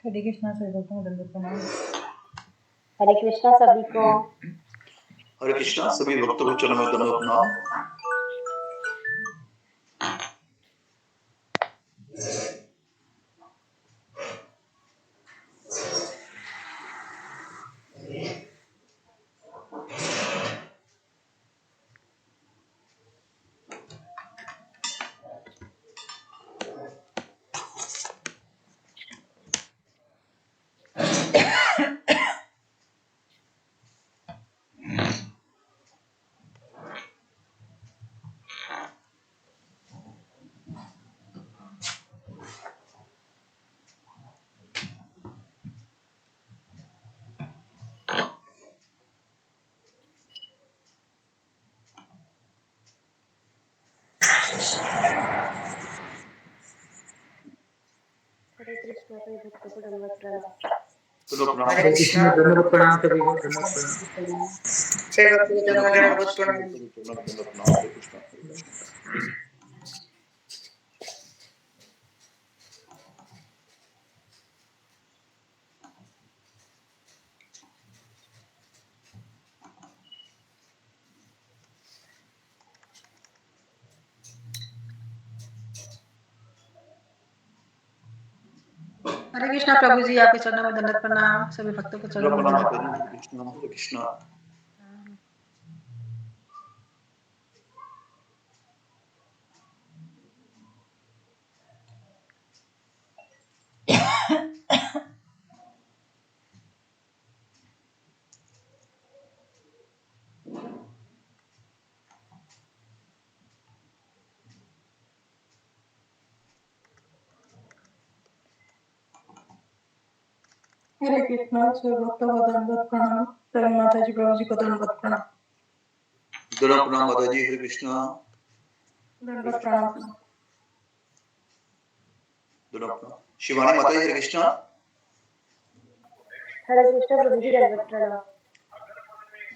हरे कृष्णा सभी भक्तों को दंडवत प्रणाम। हरे कृष्णा सभी को। हरे कृष्णा सभी भक्तों को चरण में दंडवत प्रणाम। हरे कृष्णा सभी भक्तों को दंडवत प्रणाम। हरे कृष्णा दंडवत प्रणाम सभी को, दंडवत प्रणाम सभी भक्तों को चरण में दंडवत प्रणाम। हरे कृष्णा। हरे कृष्णा प्रभु जी, आपके चरणों में दंडवत प्रणाम। सभी भक्तों को चरणों में दंडवत प्रणाम। हरे कृष्णा हरे कृष्णा। हरे कृष्णा सभी भक्तों को दंडवत प्रणाम। सभी माता जी प्रभु जी को दंडवत प्रणाम। दंडवत प्रणाम माता जी। हरे कृष्णा दंडवत प्रणाम। दंडवत प्रणाम। शिवानी माता जी। हरे कृष्णा। हरे कृष्णा प्रभु जी दंडवत प्रणाम।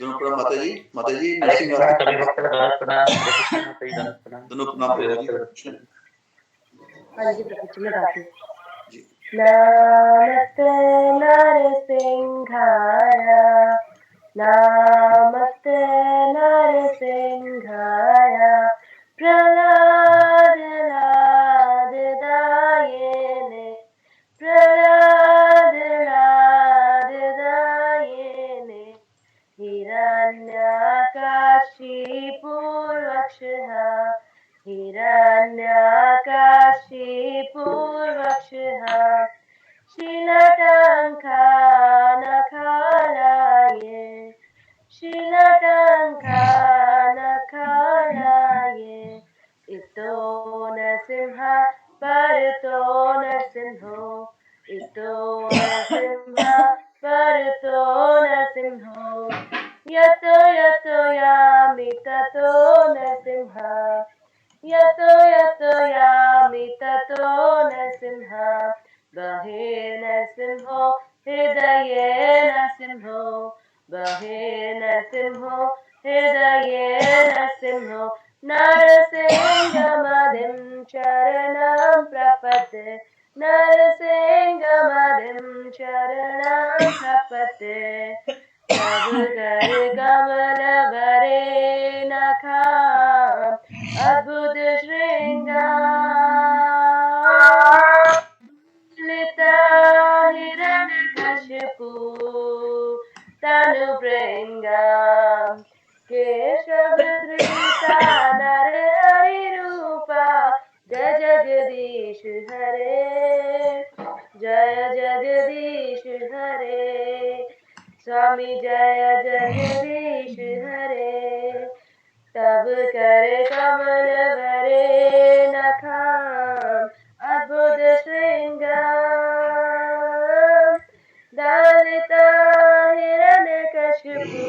दंडवत प्रणाम माता जी। माता जी हरे नरसिंह कृष्णा सभी भक्तों को दंडवत प्रणाम। हरे कृष्णा माता जी दंडवत प्रणाम। दंडवत प्रणाम प्रभु जी। हरे कृष्णा हाँ जी प्रभु जी, मैं गाती हूँ। जी। नमस्ते नरसिंहाय, नमस्ते नरसिंहाय, प्रह्लादनाददायिने, प्रह्लादनाददायिने, हिरण्यकाशिपूर्वक्षः, हिरण्यकाशिपूर्वक्षः, शीलटङ्कानखालाये, शीलटङ्कानखालाये, इतो नरसिंह परतो नरसिंहो, इतो नरसिंह परतो नरसिंहो, यतो यतो यामि ततो नरसिंह, यतो यतो यामि ततो नरसिंह, बहिर्नरसिंहो हृदये नरसिंहो, बहिर्नरसिंहो हृदये नरसिंहो, नरसिंहमदिं शरणं प्रपद्ये, नरसिंहमदिं शरणं प्रपद्ये, तव कर कमल वरे नखां, अद्भुत श्रृंगार, ललिता हिरण्यकशिपु तनुभृङ्गां, केशवधृता नरहरिरूपा, जय जगदीश हरे, जय जगदीश हरे, स्वामी जय जगदीश हरे, तब कर कमल वरे नखां, अद्भुत श्रृंगार, दलिता हिरण्यकशिपु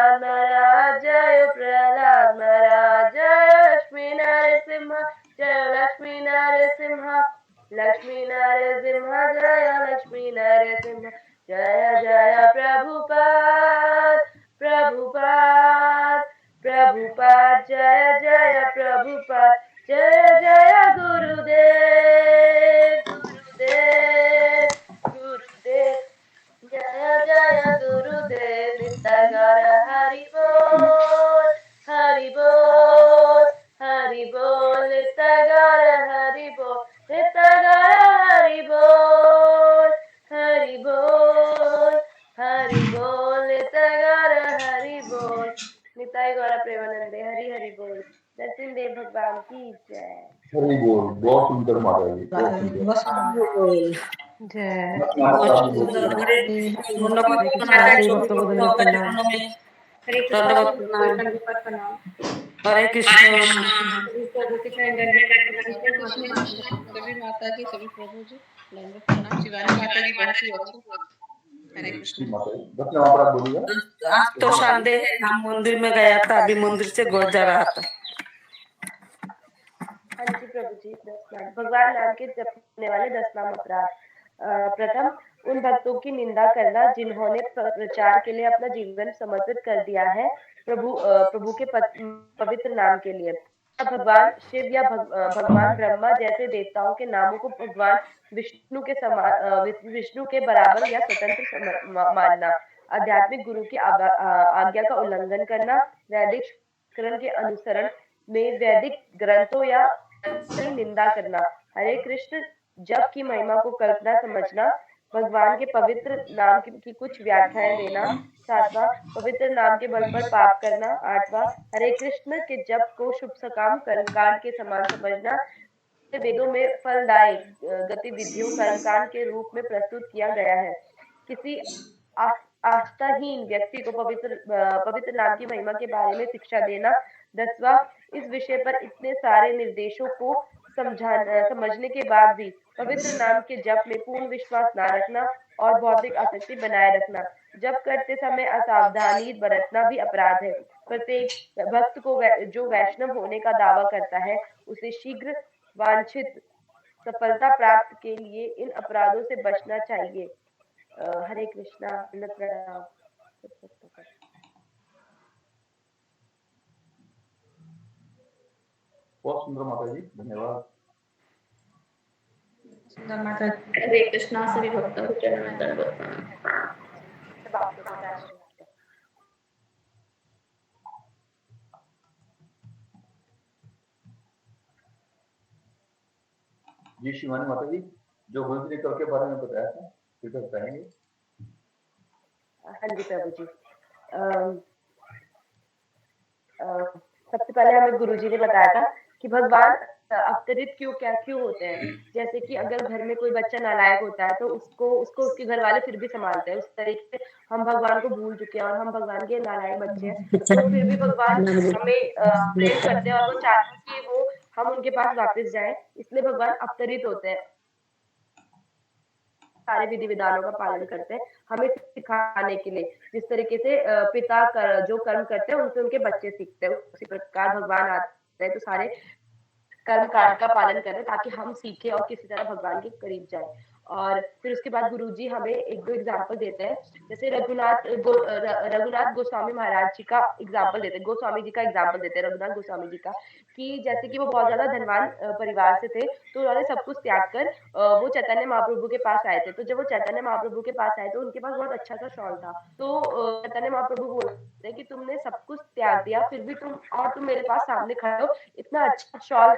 प्रहलाद महाराज जय प्रहलाद महाराज जय लक्ष्मी नरसिंह जय लक्ष्मी नरसिंह लक्ष्मी नरसिंह जय लक्ष्मी नरसिंह जय जय प्रभुपाद प्रभुपाद प्रभुपाद जय जय प्रभुपाद जय जय गुरुदेव गुरुदेव गुरुदेव जय जय गुरुदेव नित्य हरि बोल हरि बोल हरि बोल नित्य हरि बोल नित्य हरि बोल हरि बोल हरि बोल नित्य हरि बोल निताई गौर प्रेमानंदे हरि हरि बोल नरसिंहदेव भगवान की जय हरि बोल। बहुत सुंदर माता जी, बहुत सुंदर। जय हरे हरे कृष्णा श्री भक्त वंदना प्रणाम हरे कृष्णा दंडवत श्री प्रणाम। दंडवत प्रणाम हरे कृष्णा। सभी प्रभु के चरण दंडवत प्रणाम हरे कृष्णा सभी माता जी, सभी प्रभु जी, दंडवत प्रणाम। शिवानी माता जी बहुत ही अच्छा। हरे कृष्णा। माता जी, दक्षिण आप बोलिएगा। आज तो संडे है, हम मंदिर में गया था, अभी मंदिर से घर जा रहा था। हाँ जी प्रभु जी 10 नाम भगवान नाम के जपने वाले 10 नाम अपराध प्रथम उन भक्तों की निंदा करना जिन्होंने प्रचार के लिए अपना जीवन समर्पित कर दिया है प्रभु के पवित्र नाम के लिए। भगवान शिव या भगवान ब्रह्मा जैसे देवताओं के नामों को भगवान विष्णु के समान विष्णु के बराबर या स्वतंत्र मानना। आध्यात्मिक गुरु की आज्ञा का उल्लंघन करना। वैदिक शास्त्रों के अनुसरण में वैदिक ग्रंथों या की निंदा करना। हरे कृष्ण जप की महिमा को कल्पना समझना। भगवान के पवित्र नाम की कुछ व्याख्याएं देना। 7वां पवित्र नाम के बल पर पाप करना। 8वां हरे कृष्ण के जप को शुभ सकाम कर्मकांड के समान समझना। वेदों में फलदायी गतिविधियों कर्मकांड के रूप में प्रस्तुत किया गया है। किसी आस्थाहीन व्यक्ति को पवित्र नाम की महिमा के बारे में शिक्षा देना। 10वां इस विषय पर इतने सारे निर्देशों को समझने के बाद भी पवित्र नाम के जप में पूर्ण विश्वास न रखना और भौतिक आसक्ति बनाए रखना। जप करते समय असावधानी बरतना भी अपराध है। प्रत्येक भक्त को जो वैष्णव होने का दावा करता है उसे शीघ्र वांछित सफलता प्राप्त के लिए इन अपराधों से बचना चाहिए। हरे कृष्णा प्रणाम। बहुत सुंदर माता जी, धन्यवाद। सुंदर माता जी। हरे कृष्णा सभी भक्तों को चरण में दंडवत प्रणाम। जी शिवानी माता जी, जो गुरु कर के बारे में बताया था, फिर बताएंगे। हाँ जी प्रभु जी। सबसे पहले हमें गुरुजी ने बताया था कि भगवान अवतरित क्यों होते हैं। जैसे कि अगर घर में कोई बच्चा नालायक होता है तो उसको उसके घर वाले फिर भी संभालते हैं। उस तरीके से हम भगवान को भूल चुके हैं और हम भगवान के नालायक बच्चे हैं, तो फिर भी भगवान हमें प्रेम करते हैं और वो चाहते हैं कि वो हम उनके पास वापस जाएं, इसलिए भगवान अवतरित होते हैं। सारे विधि विधानों का पालन करते हैं हमें सिखाने के लिए। जिस तरीके से पिता जो कर्म करते हैं उनसे उनके बच्चे सीखते हैं, उसी प्रकार भगवान आते हैं तो सारे कर्म कांड का पालन करें ताकि हम सीखें और किसी तरह भगवान के करीब जाए। और फिर उसके बाद गुरुजी हमें एक दो एग्जाम्पल देते हैं। जैसे रघुनाथ गोस्वामी महाराज जी का एग्जाम्पल देते हैं, गोस्वामी जी का एग्जाम्पल देते हैं रघुनाथ गोस्वामी जी का, कि जैसे कि वो बहुत ज्यादा धनवान परिवार से थे, तो उन्होंने सब कुछ त्याग कर वो चैतन्य महाप्रभु के पास आए थे। तो जब वो चैतन्य महाप्रभु के पास आए तो उनके पास बहुत अच्छा सा शॉल था। तो चैतन्य महाप्रभु बोलते हैं कि तुमने सब कुछ त्याग दिया फिर भी तुम मेरे पास सामने खड़े हो इतना अच्छा शॉल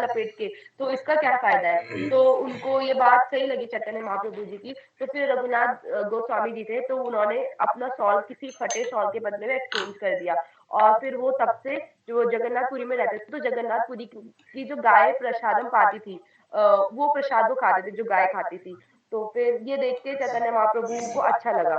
लपेट के, तो इसका क्या फायदा है। तो उनको ये बात सही लगी चैतन्य महाप्रभु जी की। तो फिर रघुनाथ गोस्वामी जी थे, तो उन्होंने अपना शॉल किसी फटे शॉल के बदले में एक्सचेंज कर दिया। और फिर वो तब से जो जगन्नाथपुरी में रहते थे, तो जगन्नाथपुरी की जो गाय प्रसादम पाती थी, वो प्रसाद वो खाते थे जो गाय खाती थी। तो फिर ये देख के चैतन्य महाप्रभु को अच्छा लगा।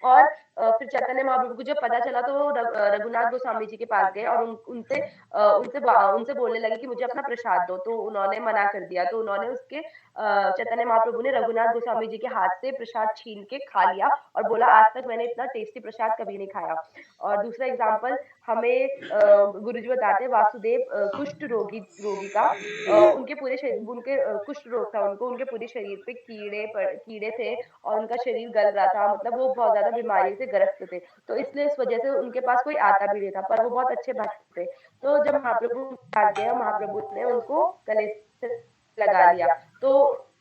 और फिर चैतन्य महाप्रभु को जब पता चला तो वो रघुनाथ गोस्वामी जी के पास गए और उनसे बोलने लगे कि मुझे अपना प्रसाद दो। तो उन्होंने मना कर दिया। तो उन्होंने उसके चैतन्य महाप्रभु ने रघुनाथ गोस्वामी जी के हाथ से प्रसाद छीन के खा लिया और बोला, आज तक मैंने इतना टेस्टी प्रसाद कभी नहीं खाया। और दूसरा एग्जाम्पल हमें गुरुजी बताते हैं, वासुदेव कुष्ठ रोगी का उनके कुष्ठ रोग था उनको, उनके पूरे शरीर पे कीड़े थे और उनका शरीर गल रहा था, मतलब वो बहुत ज्यादा बीमारी से ग्रस्त थे। तो इसलिए इस वजह से उनके पास कोई आता भी नहीं था, पर वो बहुत अच्छे भक्त थे। तो जब महाप्रभु आ गए, महाप्रभु ने उनको गले से लगा लिया। तो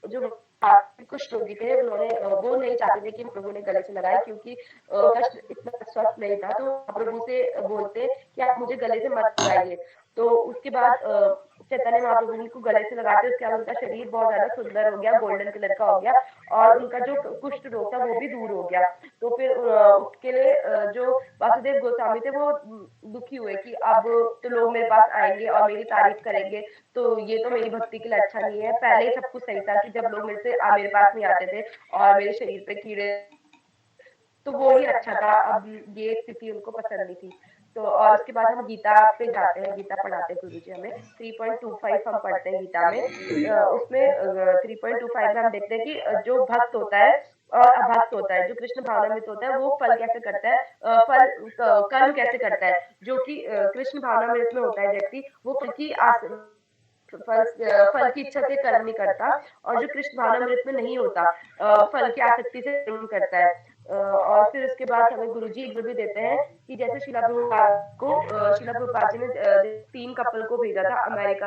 जो कुछ रोगी थे उन्होंने वो नहीं चाहते थे कि प्रभु ने गले से लगाए, क्योंकि कष्ट इतना स्वस्थ नहीं था। तो प्रभु से बोलते कि आप मुझे गले से मत लगाइए। तो उसके बाद चैतन्य महाप्रभु को गले से लगाते, उसके बाद उनका शरीर बहुत ज्यादा सुंदर हो गया, गोल्डन कलर का हो गया और उनका जो कुष्ठ रोग था वो भी दूर हो गया। तो फिर उसके लिए जो वासुदेव गोस्वामी थे वो दुखी हुए कि अब तो लोग मेरे पास आएंगे और मेरी तारीफ करेंगे, तो ये तो मेरी भक्ति के लिए अच्छा नहीं है। पहले ही सब कुछ सही था कि जब लोग मेरे पास नहीं आते थे और मेरे शरीर पे कीड़े, तो वो ही अच्छा था। अब ये स्थिति उनको पसंद नहीं थी। तो और उसके बाद हम गीता पे जाते हैं, गीता पढ़ाते हैं गुरुजी हमें। 3.25 हम पढ़ते हैं गीता में। उसमें 3.25 में हम देखते हैं कि जो भक्त होता है और अभक्त होता है, जो कृष्ण भावनामृत होता है वो फल कैसे करता है, कर्म कैसे करता है। जो कि कृष्ण भावनामृत में होता है व्यक्ति, वो फल की इच्छा से कर्म नहीं करता, और जो कृष्ण भावनामृत में नहीं होता, फल की आसक्ति से कर्म करता है। और फिर उसके बाद हमें गुरुजी एक भी देते हैं कि जैसे शिला प्रभुपाद जी ने 3 कपल को भेजा था अमेरिका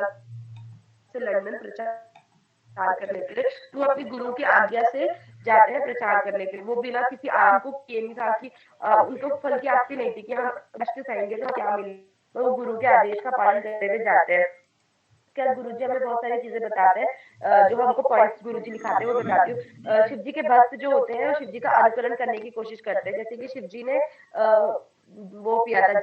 से लंदन प्रचार करने के लिए, तो अपने गुरु की आज्ञा से जाते हैं प्रचार करने के लिए। वो बिना किसी को ये नहीं था कि उनको फल की आसक्ति नहीं थी कि हम कष्ट सहेंगे तो क्या मिलेगा, वो गुरु के आदेश का पालन करते हुए जाते हैं। क्या गुरुजी हमें बहुत सारी चीजें बताते हैं, जो हमको पॉइंट्स गुरुजी लिखाते हैं वो बताती हूँ। शिव जी के भक्त जो होते हैं वो शिव जी का अनुकरण करने की कोशिश करते हैं। जैसे कि शिव जी ने वो पिया था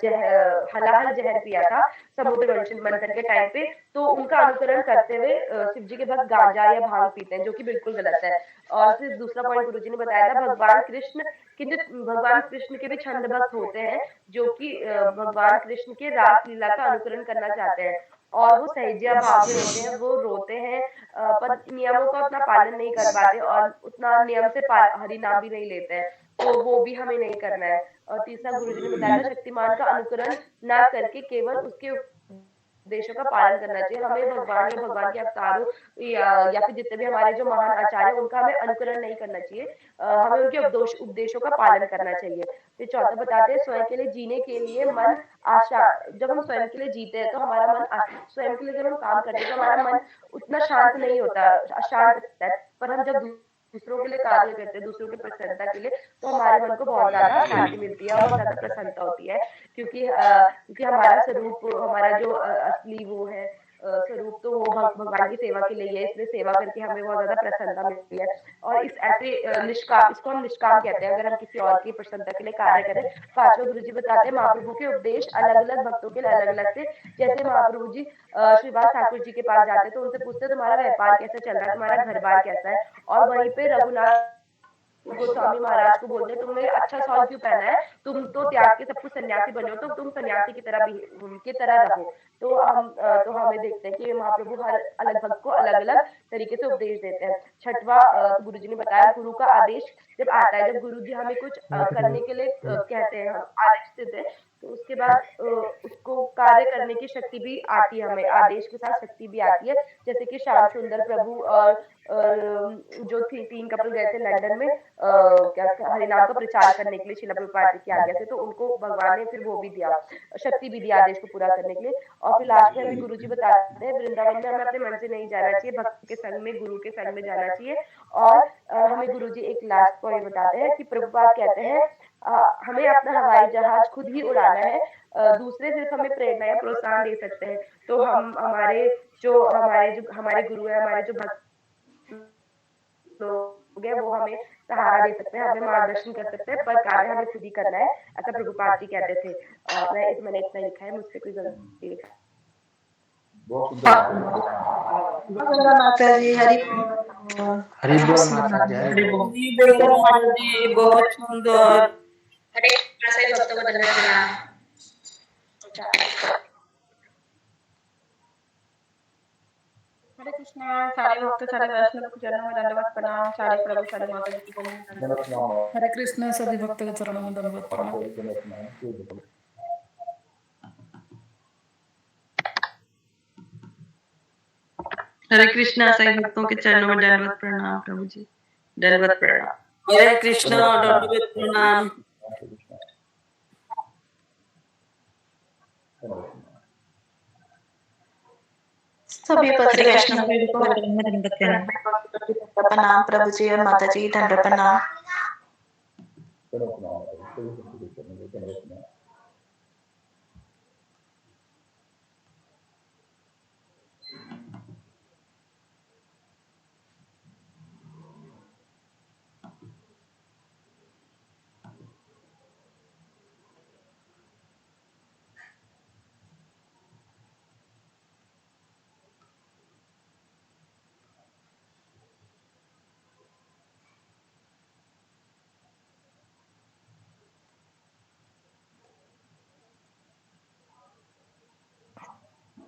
हलाहल जहर पिया था समुद्र मंथन के टाइम पे, तो उनका अनुकरण करते हुए शिव जी के भक्त गांजा या भांग पीते हैं, जो कि बिल्कुल गलत है। और फिर दूसरा पॉइंट गुरुजी ने बताया था, भगवान कृष्ण के भी छंद भक्त होते हैं, जो कि भगवान कृष्ण के रास लीला का अनुकरण करना चाहते हैं और वो सहजिया भाव में होते हैं, वो रोते हैं, पर नियमों का उतना पालन नहीं कर पाते और उतना नियम से हरि नाम भी नहीं लेते हैं, तो वो भी हमें नहीं करना है। और तीसरा गुरुजी ने बताया था, शक्तिमान का अनुकरण ना करके केवल उसके उपदेशों का पालन करना चाहिए। हमें भगवान के अवतारों या फिर जितने भी हमारे जो महान आचार्य उनका हमें अनुकरण नहीं करना चाहिए, हमें उनके उपदेशों का पालन करना चाहिए। फिर चौथा बताते हैं, स्वयं के लिए जीने के लिए मन आशा, जब हम स्वयं के लिए जीते हैं तो हमारा मन स्वयं के लिए जब हम काम करते हैं तो हमारा मन उतना शांत नहीं होता, अशांत रहता है। पर हम जब दूसरों के लिए कार्य करते हैं, दूसरों की प्रसन्नता के लिए, तो हमारे मन को बहुत ज्यादा शांति मिलती है और बहुत ज्यादा प्रसन्नता होती है, क्योंकि हमारा स्वरूप, हमारा जो असली वो है स्वरूप, तो वो भगवान की सेवा के लिए है, इसलिए सेवा करके हमें बहुत ज्यादा प्रसन्नता मिलती है। और इसको हम निष्काम कहते हैं, अगर हम किसी और की प्रसन्नता के लिए कार्य करें। पांचवा गुरुजी बताते हैं, महाप्रभु के उपदेश अलग अलग भक्तों के लिए अलग अलग थे। जैसे महाप्रभु जी श्रीवास ठाकुर जी के पास जाते तो उनसे पूछते तुम्हारा व्यापार कैसा चल रहा है, तुम्हारा घर बार कैसा है, और वहीं पे रघुनाथ गोस्वामी महाराज को बोलते हैं, तुमने अच्छा शॉल क्यों पहना है, तुम तो त्याग के सब कुछ सन्यासी बनो, तो तुम सन्यासी की तरह रहो। तो हमें देखते हैं कि महाप्रभु हर अलग भक्त को अलग अलग तरीके से उपदेश देते हैं। छठवा गुरुजी ने बताया, गुरु का आदेश जब आता है, जब गुरुजी हमें कुछ करने के लिए कहते हैं, हम आदेश देते हैं, तो उसके बाद उसको कार्य करने की शक्ति भी आती है, हमें आदेश के साथ शक्ति भी आती है। जैसे कि श्याम सुंदर प्रभु और जो 3 कपल गए थे लंदन में हरिनाम का प्रचार करने के लिए शिला प्रभुपाद जी की आज्ञा से, तो उनको भगवान ने फिर वो भी दिया, शक्ति भी दिया आदेश को पूरा करने के लिए। और फिर लास्ट में हमें गुरुजी बताते हैं, वृंदावन में हमें अपने मन से नहीं जाना चाहिए, भक्त के संग में, गुरु के संग में जाना चाहिए। और हमें गुरुजी एक लास्ट पॉइंट बताते हैं कि प्रभुपाद कहते हैं, हमें अपना हवाई जहाज खुद ही उड़ाना है, दूसरे सिर्फ हमें प्रेरणा या प्रोत्साहन दे सकते हैं। तो हमारे गुरु है, हमारे जो भक्त लोग हैं, वो हमें सहारा दे सकते हैं, हमें मार्गदर्शन कर सकते हैं, पर कार्य हमें खुद ही करना है, ऐसा प्रभुपाद जी कहते थे। मैंने इतना लिखा है, मुझसे कोई गलती लिखा। बहुत सुंदर माता जी, हरि हरि बोल माता जी, हरि बोल। बहुत सुंदर। हरे कृष्णा सभी भक्तों को दंडवत प्रणाम। हरे कृष्णा सारे भक्त सारे वैष्णव के चरणों में दंडवत प्रणाम। सारे प्रभु सारे माता जी को दंडवत प्रणाम। हरे कृष्ण सभी भक्त के चरणों में दंडवत प्रणाम। दंडवत प्रणाम। कोई बताओ। हरे कृष्णा सभी भक्तों के चरणों में दंडवत प्रणाम प्रभु जी, दंडवत प्रणाम। हरे कृष्णा दंडवत प्रणाम। सभी पति वैष्णव को दंडवत प्रणाम प्रभु जी और माता जी दंडवत प्रणाम। दंडवत प्रणाम। सभी भक्तों के चरणों में दंडवत प्रणाम।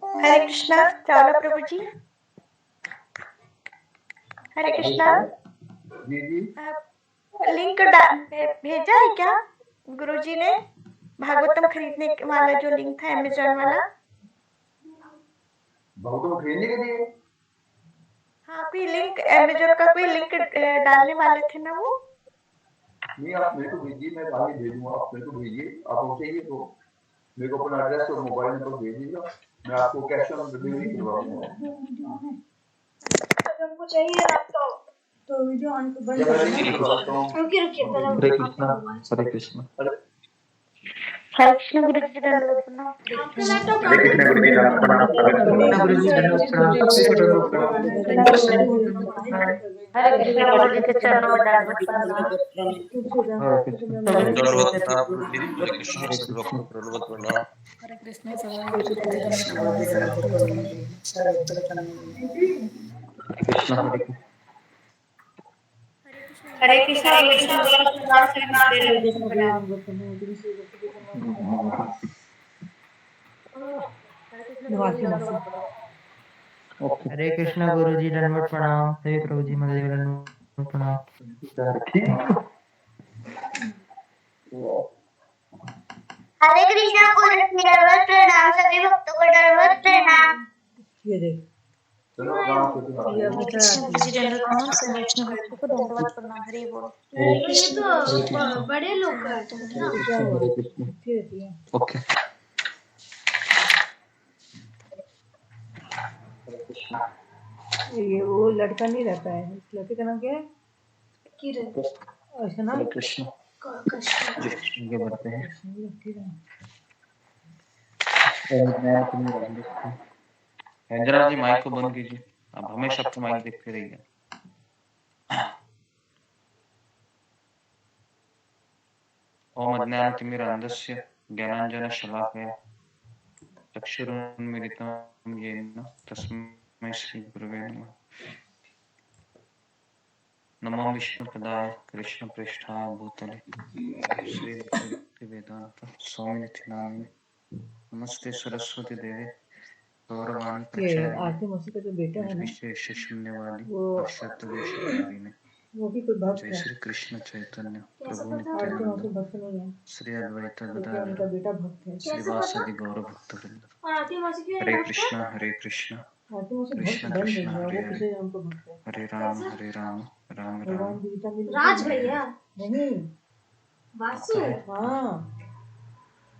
हरे कृष्णा चावला प्रभु जी। हरे कृष्णा जी जी। लिंक भेजा है क्या गुरुजी ने? भागवतम खरीदने वाला जो लिंक था अमेजोन वाला। भक्तों को खरीदने के लिए हाँ कोई लिंक अमेजोन का कोई लिंक डालने वाले थे ना वो। नहीं, आप मेरे को भेजिए, मैं आगे भेजूंगा। आप मेरे को भेजिए, आपको चाहिए तो मेरे को अपना एड्रेस और मोबाइल नंबर भेज दीजिएगा, मैं आपको कैश ऑन डिलीवरी करवा दूंगा। हमको चाहिए लैपटॉप तो वीडियो ऑन बंद कर दो। रुकिए रुकिए हरे कृष्णा हरे कृष्णा हरे कृष्ण गुरु जी दंडवत प्रणाम। आपका लैपटॉप हरे कृष्णा गुरु जी दंडवत प्रणाम। हरे कृष्णा गुरु जी दंडवत प्रणाम। सभी को दंडवत प्रणाम। हरे कृष्णा गुरु जी के चरणों में दंडवत प्रणाम। हरे कृष्णा दंडवत प्रणाम प्रभु जी। हरे कृष्णा सभी भक्तों को दंडवत प्रणाम। हरे कृष्ण सभी भक्त के दंडवत प्रणाम। सभी भक्त के चरणों में सारे भक्त के चरणों में। कृष्णा हरे कृष्णा हरे कृष्णा गुरु जी दंडवत प्रणाम सभी भक्त के दंडवत प्रणाम। हरे कृष्णा गुरु जी दंडवत प्रणाम। सभी प्रभु जी माता जी को दंडवत प्रणाम। हरे कृष्णा गुरु जी दंडवत प्रणाम सभी भक्तों को दंडवत प्रणाम। कृष्ण गुरु जी दंडवत प्रणाम सभी वैष्णव भक्तों को दंडवत प्रणाम। हरि बोल। हरे कृष्णा बड़े लोग करते हैं ना। हरे कृष्णा। ओके ये वो लड़का नहीं रहता है, इस लड़के का नाम क्या है? किरण। अर्चना। हरे कृष्णा कृष्ण आगे बढ़ते हैं। रंजना जी माइक को बंद कीजिए, आप हमेशा अपना माइक देखते रहिए। ओम अज्ञानतिमिरान्धस्य ज्ञानाञ्जनशलाकया चक्षुरुन्मीलितं येन तस्मै श्रीगुरवे नमः। नमो विष्णुपदाय कृष्णप्रेष्ठाय भूतले श्रीभक्तिवेदान्त स्वामिनिधि नामिने नमस्ते सरस्वती देवे गौरवाणी प्रचारिणे आरती मौसी का जो बेटा है ना, निर्विशेष शून्यवादी वो पाश्चात्य वो भी कोई भक्त जय है। श्री कृष्ण चैतन्य प्रभु आरती नित्यानंद मौसी भक्त नहीं है, श्री अद्वैत लेकिन गदाधर उनका बेटा भक्त है। श्रीवासदि गौर भक्त हरे कृष्णा आरती मौसी भक्त कृष्ण बन कृष्ण रही है, हरे वो हरे पिछले जन्म को भक्त है। हरे राम राम भगवान राम गीता में राज भैया नहीं, वासु। हाँ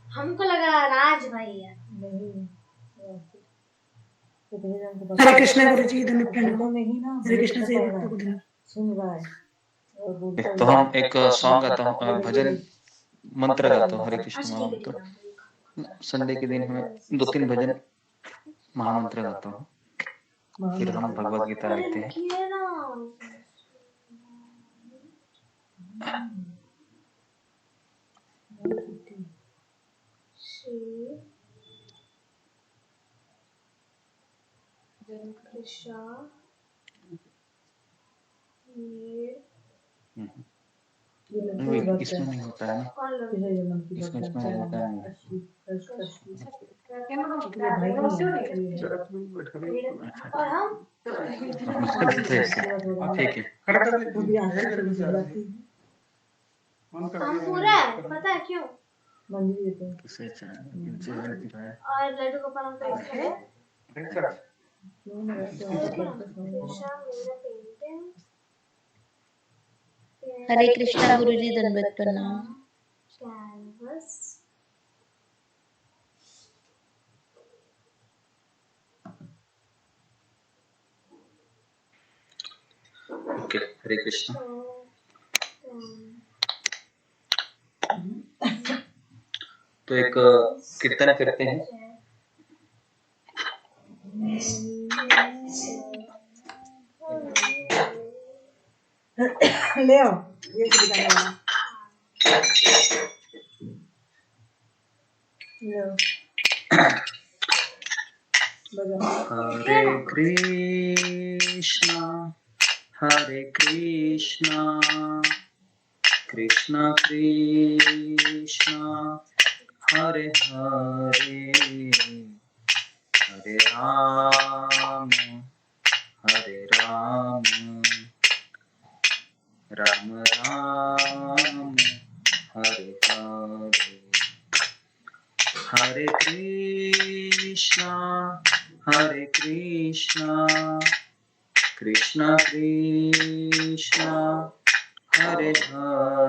हमको लगा राज भैया। नहीं, तो पिछले जन्म को हरे भक्त कृष्ण गुरु जी दंडवत है। प्रणाम। में ही ना हरे कृष्ण सभी भक्तों को दंडवत। सुन रहा है और बोलता तो है। हम एक सॉन्ग गाता हूँ, भजन मंत्र गाता हूँ, हरे कृष्ण महामंत्र। संडे के दिन हमें 2-3 भजन महामंत्र गाता हूँ, फिर हम भगवद गीता लेते हैं। ये लड़की वो भी भक्त है। इसमें नहीं होता है ना, किसे ये मन की इसमें भक्त इसमें है? होता नहीं है। अश्वी, अश्वी। ये भाई नहीं है, ये है। मुझे भी तो ऐसे ठीक है। वो भी आंसू से भी चिल्लाती है। काम पूरा है, पता है क्यों? मंदिर देते हैं। किसे चाहिए इनसे दिखाया और लड्डू गोपाल अंकल इसके क्यों ना वैसे ऐसा करते समझ। हरे कृष्णा गुरुजी, दंडवत प्रणाम। Canvas okay. हरे कृष्ण। तो एक कीर्तन करते हैं। ले आओ ये दिखाने वाला। ले आओ बजाओ। हरे कृष्णा हरे कृष्णा कृष्णा कृष्णा हरे हरे हरे राम राम राम हरे हरे हरे कृष्णा कृष्णा कृष्णा हरे हरे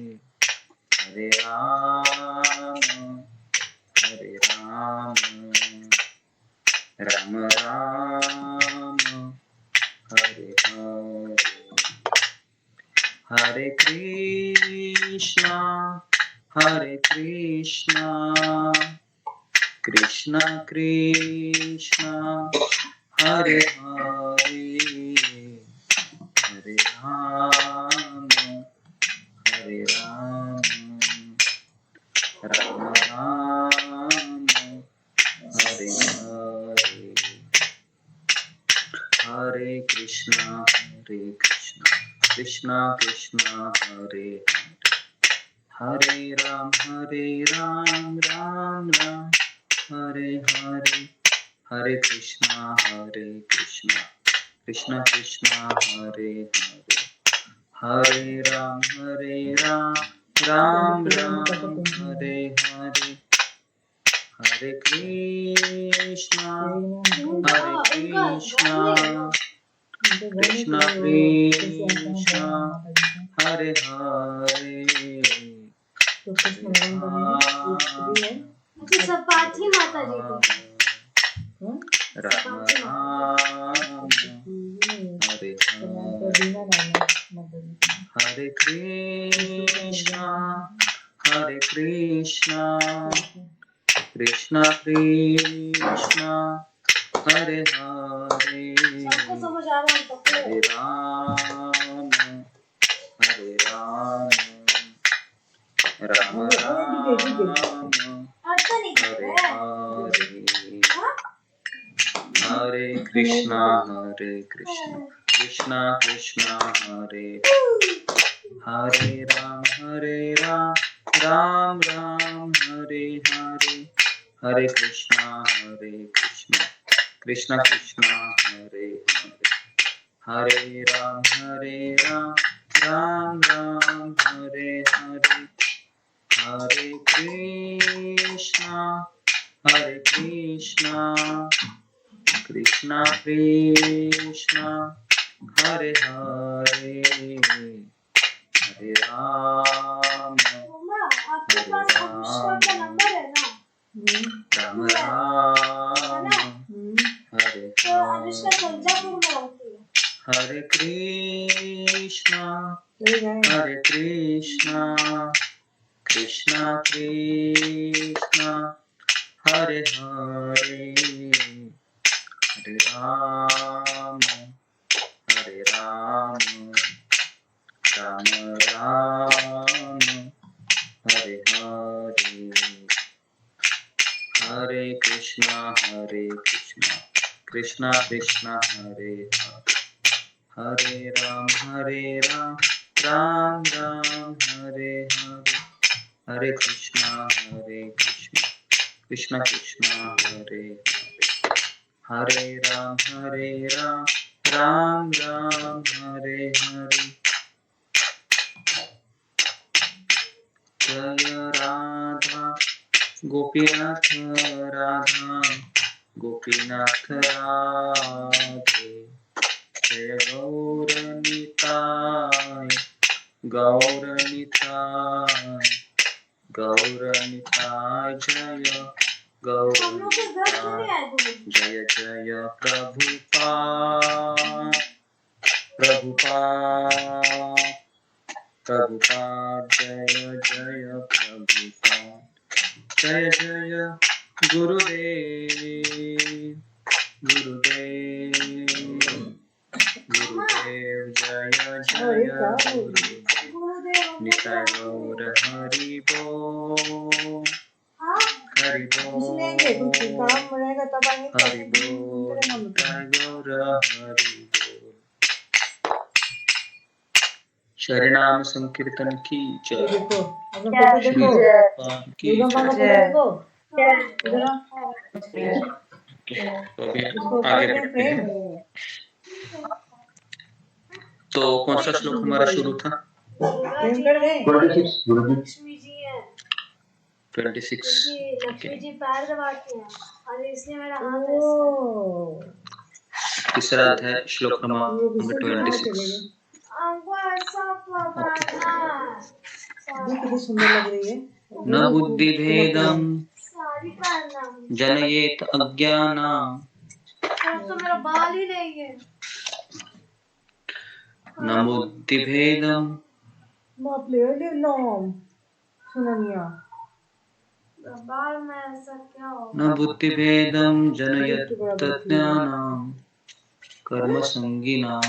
हरे राम राम राम हरे हरे हरे कृष्णा कृष्णा कृष्णा हरे हरे हरे राम राम राम हरे हरे हरे कृष्णा कृष्णा कृष्णा हरे हरे राम राम राम हरे हरे हरे कृष्णा कृष्णा कृष्णा हरे हरे राम राम राम हरे हरे हरे कृष्णा कृष्णा कृष्णा हरे हरे तो कृष्ण भगवान का है। सपाठी माता जी की राम राम हरे हरे कृष्णा कृष्णा कृष्णा हरे हरे सबको समझ आ रहा है तो हरे राम राम राम अर्थ नहीं हरे है। हरे हरे कृष्णा कृष्णा कृष्णा हरे हरे राम राम राम हरे हरे हरे कृष्णा कृष्णा कृष्णा हरे हरे राम राम राम हरे हरे हरे कृष्णा कृष्णा कृष्णा हरे हरे हरे राम मम्मा, आपके पास अनुष्का का नंबर है ना? राम राम हरे तो अनुष्का सरजापुर में रहती है। हरे कृष्णा कृष्णा कृष्णा हरे हरे हरे राम राम राम हरे हरे हरे कृष्णा कृष्णा कृष्णा हरे हरे हरे राम राम राम हरे हरे, हरे कृष्णा कृष्णा कृष्णा हरे हरे, हरे राम राम राम हरे हरे। जय राधा गोपीनाथ राधा गोपीनाथ राधे, जय गौरनिताय गौरनिताय गौरनिताय, जय गौरनिताय, जय जय प्रभुपाद प्रभुपाद प्रभुपाद, जय जय प्रभुपाद, जय जय गुरुदेव गुरुदेव गुरुदेव, जय जय गुरुदेव, निताय गौर हरि बोल हरि बोल हरि बोल, निताय गौर हरि बोल। शरणनाम संकीर्तन की जय, श्री प्रभुपाद की जय। तो अभी आगे बढ़ते हैं। तो कौन सा श्लोक हमारा शुरू था? 26 गुरुजी। 26। लक्ष्मी जी पैर दबाती हैं और इसलिए मेरा हाथ तीसरा अध्याय श्लोक नंबर 26। कितनी सुंदर लग रही है। न बुद्धि भेदम जनयेत अज्ञानम, तो मेरा बाल ही नहीं है। न बुद्धि भेदम बाप ले नाम सुननिया। बाल में ऐसा क्या हो? न बुद्धि भेदम जनयेत ज्ञानम कर्म संगीनाम,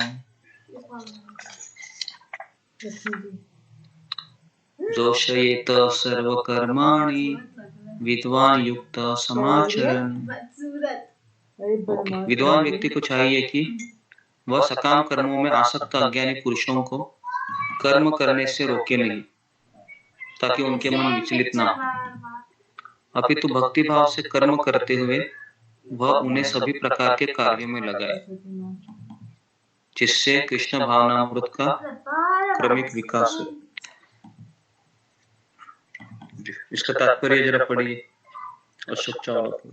दोषयेत सर्वकर्माणि विद्वान युक्त समाचरण। विद्वान व्यक्ति को चाहिए कि वह सकाम कर्मों में आसक्त अज्ञानी पुरुषों को कर्म करने से रोके नहीं, ताकि उनके मन विचलित ना हो, अपितु भक्ति भाव से कर्म करते हुए वह उन्हें सभी प्रकार के कार्यों में लगाए, जिससे कृष्ण भावनामृत का क्रमिक विकास हो। इसका तात्पर्य जरा पढ़िए अशोक चावला को।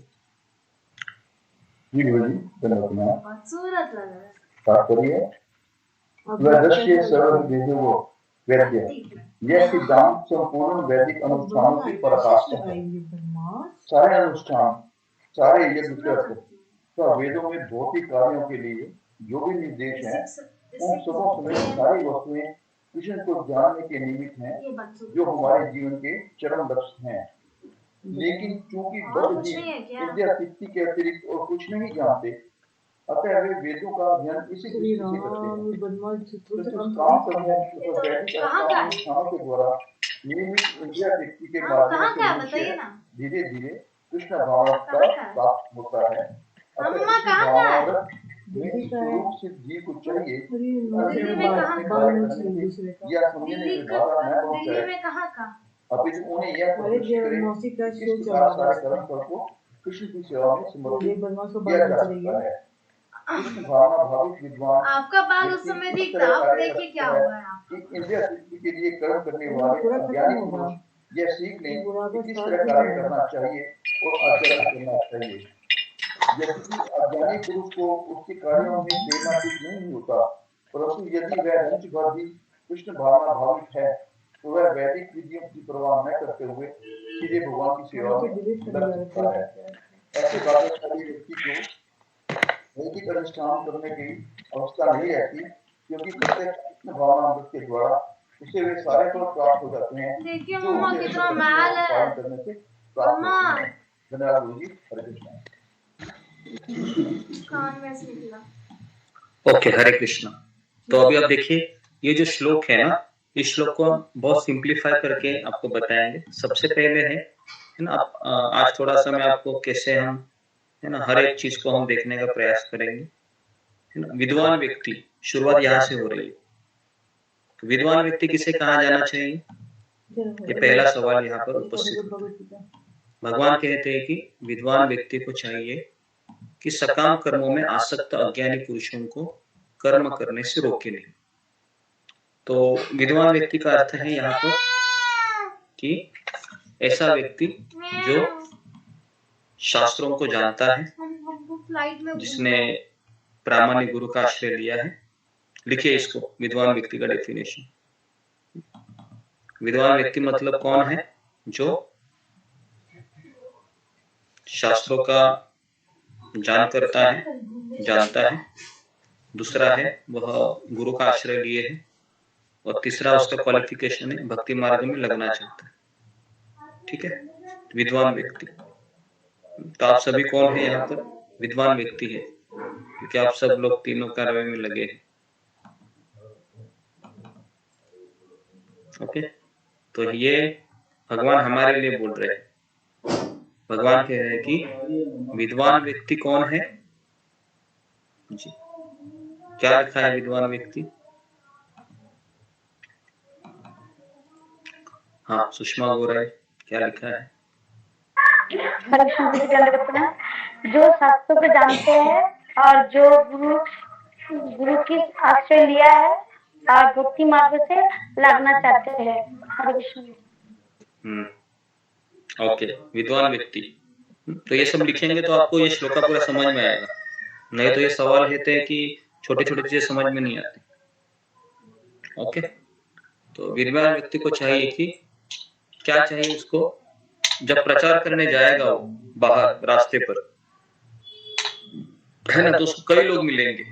जी गुरुजी, तात्पर्य वैदस्य सर्व वेदों वेद्य, यह सिद्धांत संपूर्ण वैदिक अनुष्ठानों की पराकाष्ठा है। सारे अनुष्ठान, सारे यज्ञ तथा वेदों में भौतिक कार्यों के लिए जो भी निर्देश हैं, उन सबों समेत सारी वस्तुएं कृष्ण को जानने के निमित्त हैं, जो हमारे जीवन के चरम लक्ष्य हैं। लेकिन चूंकि बद्ध जीव विद्या सिद्धि के अतिरिक्त और कुछ नहीं जानते, अतः वे वेदों का अध्ययन इसी दृष्टि से करते हैं। काम करने तथा वैदिक अनुष्ठानों के द्वारा नियमित विद्या सिद्धि के माध्यम से मनुष्य धीरे धीरे कृष्ण भावना प्राप्त होता है। अतः स्वरूप सिद्ध जीव को चाहिए या समझने में बाधा न पहुंचाए, अपितु उन्हें यह प्रदर्शित करें कि इस प्रकार सारे कर्म फल को कृष्ण की सेवा में समर्पित किया जा सकता है। कृष्ण भावना भाविक विद्वान आपका बाल उस समय दिखता, अब देखिए क्या हुआ है। इंद्रिय सिद्धि के लिए कर्म करने वाले अज्ञानी पुरुष यह सीख लें कि किस तरह कार्य करना चाहिए और आचरण करना चाहिए। यदि अज्ञानी पुरुष को उसके कार्यों में प्रेरणा नहीं होता, परंतु यदि वह रंच भर भी कृष्ण भावना भाविक है, तो वह वैदिक विधियों की परवाह न करते हुए सीधे भगवान की सेवा में लग सकता है। ऐसे भाग्यशाली व्यक्ति को वैदिक अनुष्ठान करने की अवस्था नहीं रहती, क्योंकि प्रत्येक कृष्ण भावनामृत के द्वारा उसे वे सारे फल प्राप्त हो जाते हैं जो उसे पालन करने से प्राप्त होते हैं। धन्यवाद गुरुजी। हरे कृष्ण। ओके, हरे कृष्णा। तो अभी आप देखिए ये जो श्लोक है ना, इस श्लोक को बहुत सिंप्लीफाई करके आपको बताएंगे। सबसे पहले है ना, आज थोड़ा सा मैं आपको कैसे हम है ना हर एक चीज को हम देखने का प्रयास करेंगे, है ना। विद्वान व्यक्ति, शुरुआत यहाँ से हो रही है। विद्वान व्यक्ति किसे कहा जाना चाहिए, ये पहला सवाल यहाँ पर उपस्थित होता है। भगवान कहते हैं कि विद्वान व्यक्ति को चाहिए कि सकाम कर्मों में आसक्त अज्ञानी पुरुषों को कर्म करने से रोके नहीं। तो विद्वान व्यक्ति का अर्थ है यहाँ पर कि ऐसा व्यक्ति जो शास्त्रों को जानता है, जिसने प्रामाणिक गुरु का आश्रय लिया है। लिखिए इसको, विद्वान व्यक्ति का डेफिनेशन। विद्वान व्यक्ति मतलब कौन है, जो शास्त्रों का जानता है। दूसरा है वह गुरु का आश्रय लिए है, और तीसरा उसका क्वालिफिकेशन है भक्ति मार्ग में लगना चाहता है। ठीक है, विद्वान व्यक्ति। तो आप सभी कौन है यहाँ पर, विद्वान व्यक्ति है, क्योंकि आप सब लोग तीनों कार्य में लगे हैं। ओके, तो ये भगवान हमारे लिए बोल रहे हैं। भगवान कह रहे हैं कि विद्वान व्यक्ति कौन है जी। क्या लिखा है विद्वान व्यक्ति? हाँ, सुषमा गोराई, क्या लिखा है? जो शास्त्रों को जानते हैं और जो गुरु की आश्रय लिया है और भक्ति मार्ग से लगना चाहते हैं। हरे कृष्ण। ओके, विद्वान व्यक्ति। तो ये सब लिखेंगे तो आपको ये श्लोका पूरा समझ में आएगा। नहीं तो ये सवाल रहते हैं कि छोटे छोटे चीजें समझ में नहीं आती। ओके, तो विद्वान व्यक्ति को चाहिए कि क्या चाहिए उसको, जब प्रचार करने जाएगा वो बाहर रास्ते पर, है ना, तो उसको कई लोग मिलेंगे।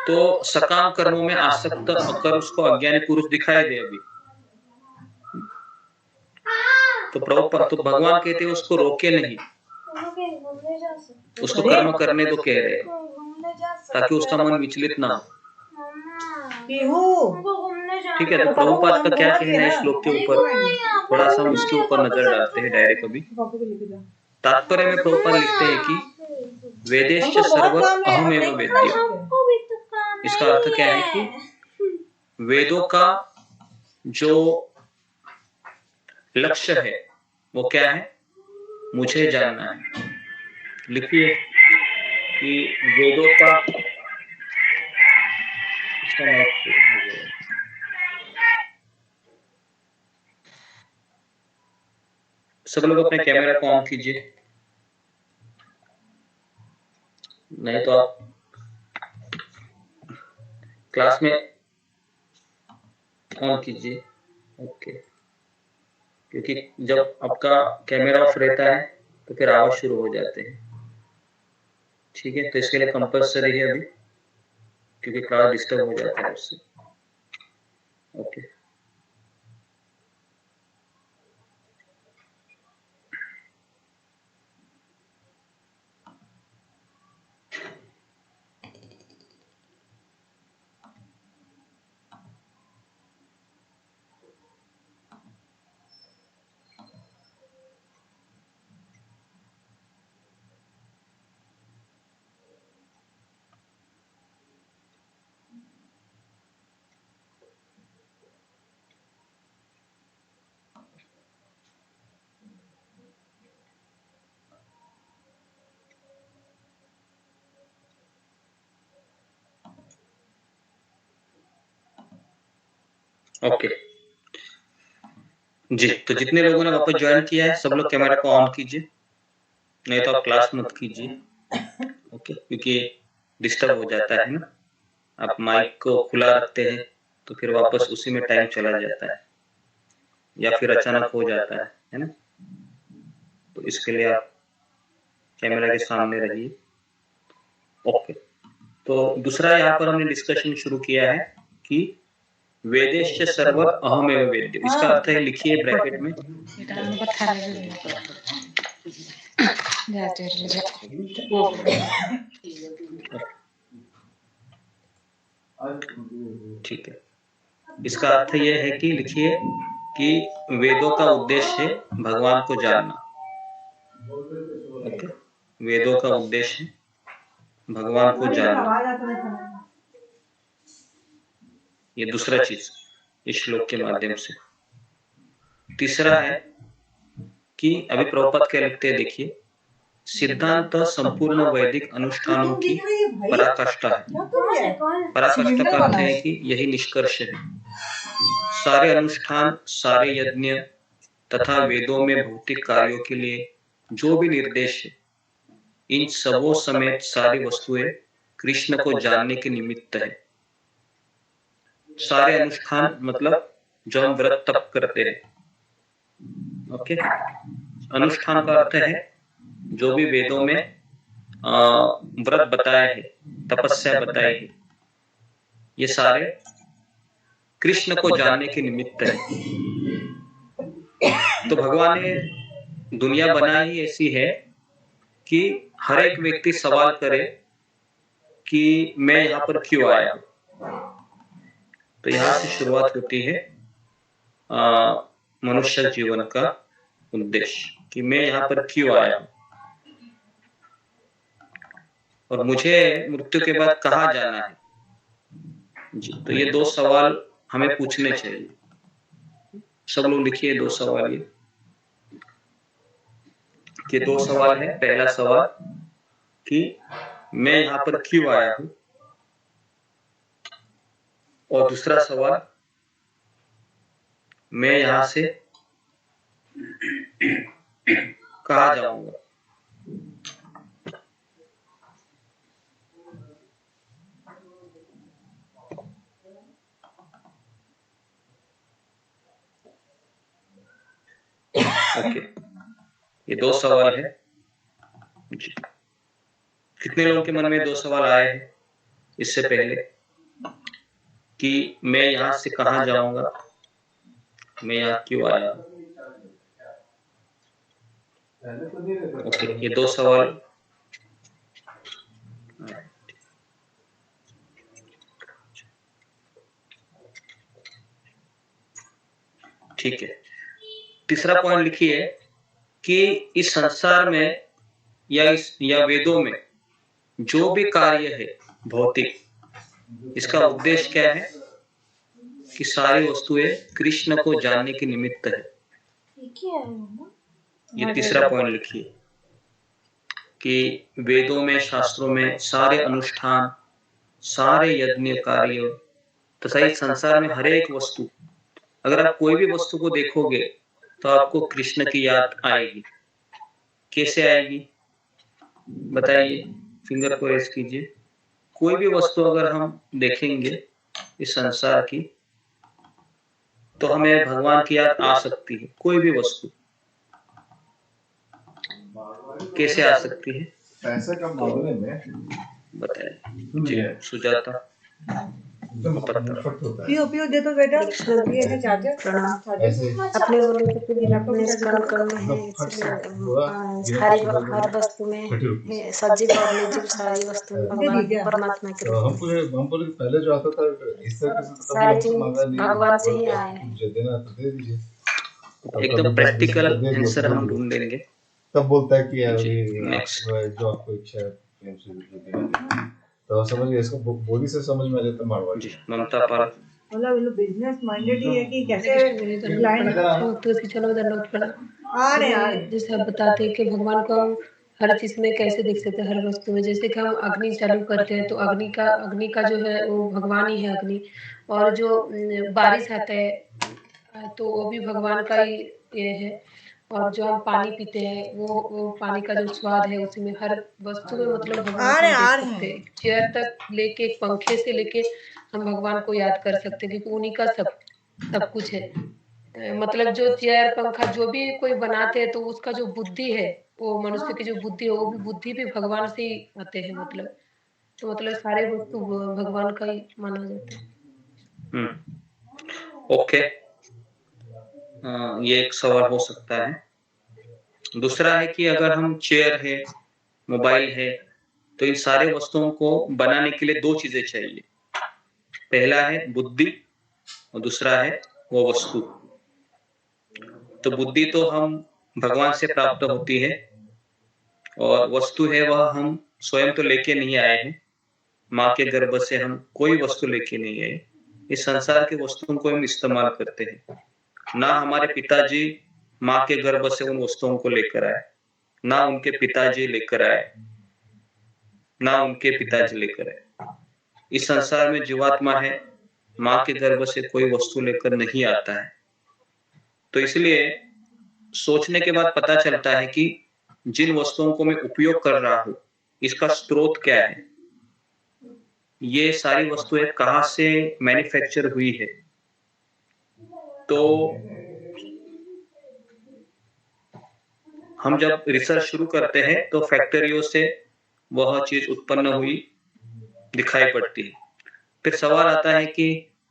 तो सकाम कर्मों में आसक्त होकर उसको अज्ञानी पुरुष दिखाई दे अभी, तो भगवान कहते हैं उसको रोके नहीं, उसको कर्म करने दो कह रहे हैं, ताकि उसका मन विचलित ना हो। ठीक है, तो प्रभुपाद का क्या कहना है श्लोक के ऊपर, थोड़ा सा हम उसके ऊपर नजर डालते हैं डायरेक्ट अभी। तात्पर्य में प्रभुपाद लिखते हैं कि वेदेश्च सर्व अहमेव वेद्य। इसका अर्थ क्या है कि वेदों का जो लक्ष्य है वो क्या है, मुझे जानना है। लिखिए कि वेदों का सब लोग अपने कैमरा को ऑन कीजिए, नहीं तो आप क्लास में ऑन कीजिए। ओके, क्योंकि जब आपका कैमरा ऑफ रहता है तो फिर आवाज शुरू हो जाते हैं। ठीक है, तो इसके लिए कंपल्सरी है अभी, क्योंकि क्लास डिस्टर्ब हो जाता है उससे। ओके, ओके जी। तो जितने लोगों ने वापस ज्वाइन किया है सब लोग कैमरा को ऑन कीजिए, नहीं तो आप क्लास मत कीजिए। ओके, क्योंकि डिस्टर्ब हो जाता है ना, आप माइक को खुला रखते हैं तो फिर वापस उसी में टाइम चला जाता है, या फिर अचानक हो जाता है ना। तो इसके लिए आप कैमरा के सामने रहिए। ओके, तो दूसरा यहाँ पर हमने डिस्कशन शुरू किया है कि वेदेश्च सर्व अहमेव वेद्य। इसका अर्थ है, लिखिए ब्रैकेट में, ठीक है। इसका अर्थ यह है कि लिखिए कि वेदों का उद्देश्य है भगवान को जानना। ओके, वेदों का उद्देश्य है भगवान को जानना। ये दूसरा चीज इस श्लोक के माध्यम से। तीसरा है कि अभी प्रभुपाद क्या लिखते हैं देखिए, सिद्धांत संपूर्ण वैदिक अनुष्ठानों की पराकाष्ठा है। पराकाष्ठा का अर्थ है कि यही निष्कर्ष है। सारे अनुष्ठान, सारे यज्ञ तथा वेदों में भौतिक कार्यों के लिए जो भी निर्देश है, इन सबों समेत सारी वस्तुएं कृष्ण को जानने के निमित्त है। सारे अनुष्ठान मतलब जो हम व्रत तप करते हैं, ओके। अनुष्ठान का अर्थ है जो भी वेदों में व्रत बताए हैं, तपस्या बताई है, ये सारे कृष्ण को जानने के निमित्त है। तो भगवान ने दुनिया बनाई ही ऐसी है कि हर एक व्यक्ति सवाल करे कि मैं यहाँ पर क्यों आया। तो यहाँ से शुरुआत होती है मनुष्य जीवन का उद्देश्य कि मैं यहाँ पर क्यों आया और मुझे मृत्यु के बाद कहाँ जाना है जी। तो ये दो सवाल हमें पूछने चाहिए। सब लोग लिखिए दो सवाल। ये दो सवाल है। पहला सवाल कि मैं यहाँ पर क्यों आया हूं, और दूसरा सवाल मैं यहाँ से कहाँ जाऊंगा। ओके, ये दो सवाल है जी। कितने लोगों के मन में दो सवाल आए हैं इससे पहले कि मैं यहाँ से कहाँ जाऊंगा, मैं यहाँ क्यों आया। ओके, ये दो सवाल। ठीक है, तीसरा पॉइंट लिखिए कि इस संसार में या वेदों में जो भी कार्य है भौतिक, इसका उद्देश्य क्या है कि सारी वस्तुएं कृष्ण को जानने के निमित्त है। ये तीसरा पॉइंट लिखिए कि वेदों में, शास्त्रों में सारे अनुष्ठान, सारे यज्ञ कार्य तथा इस संसार में हर एक वस्तु, अगर आप कोई भी वस्तु को देखोगे तो आपको कृष्ण की याद आएगी। कैसे आएगी बताइए, फिंगर को रेस कीजिए। कोई भी वस्तु अगर हम देखेंगे इस संसार की तो हमें भगवान की याद आ सकती है। कोई भी वस्तु कैसे आ सकती है पैसे का मामले में बताइए जी। सुजाता पियो पियो दे दो बेटा, ये है चार्जर। प्रणाम। अपने बोले तो फिर अपने स्कन करने हैं, इसलिए हर वस्तु में सजीव और निर्जीव सारी वस्तु भगवान परमात्मा के रूप में, हम बोले पहले जो आता था इस तरह से सारी चीज भगवान से ही आए हैं। मुझे देना तो दे दीजिए। एकदम प्रैक्टिकल आंसर हम ढूंढेंगे। तब बोलता है कि यार नेक्स्ट जो आपको इच्छा है प्रेम से देना, तो समझिए इसको बोली से समझ में आ जाता मारवाड़ी। जी, ममता पाल। मतलब बिजनेस माइंडेड ही है कि कैसे क्लाइंट आ रहे जैसे आप बताते हैं कि भगवान को हम हर चीज में कैसे देख सकते हैं, हर वस्तु में। जैसे कि हम अग्नि चालू करते हैं तो अग्नि का जो है वो भगवान ही है अग्नि। और जो बारिश आता है तो वो भी भगवान का ही ये है। और जो हम पानी पीते हैं वो पानी का जो स्वाद है उसमें हर वस्तु में मतलब भगवान को देख सकते हैं। चेयर तक लेके, एक पंखे से लेके हम भगवान को याद कर सकते हैं, क्योंकि उन्हीं का सब कुछ है। मतलब जो चेयर पंखा जो भी कोई बनाते हैं तो उसका जो बुद्धि है, वो मनुष्य की जो बुद्धि है, वो भी बुद्धि भी भगवान से ही आते हैं। मतलब तो मतलब सारे वस्तु भगवान का ही माना जाता है। ओके, ये एक सवाल हो सकता है। दूसरा है कि अगर हम चेयर है, मोबाइल है, तो इन सारे वस्तुओं को बनाने के लिए दो चीजें चाहिए। पहला है बुद्धि और दूसरा है वो वस्तु। तो बुद्धि तो हम भगवान से प्राप्त होती है और वस्तु है वह हम स्वयं तो लेके नहीं आए हैं। माँ के गर्भ से हम कोई वस्तु लेके नहीं आए, इस संसार की वस्तुओं को हम इस्तेमाल करते हैं। ना हमारे पिताजी माँ के गर्भ से उन वस्तुओं को लेकर आए, ना उनके पिताजी लेकर आए, ना उनके पिताजी लेकर आए। इस संसार में जीवात्मा है, माँ के गर्भ से कोई वस्तु लेकर नहीं आता है। तो इसलिए सोचने के बाद पता चलता है कि जिन वस्तुओं को मैं उपयोग कर रहा हूं, इसका स्रोत क्या है, ये सारी वस्तुएं कहाँ से मैन्युफैक्चर हुई है। तो हम जब रिसर्च शुरू करते हैं तो फैक्ट्रियों से वह चीज उत्पन्न हुई दिखाई पड़ती है। फिर सवाल आता है कि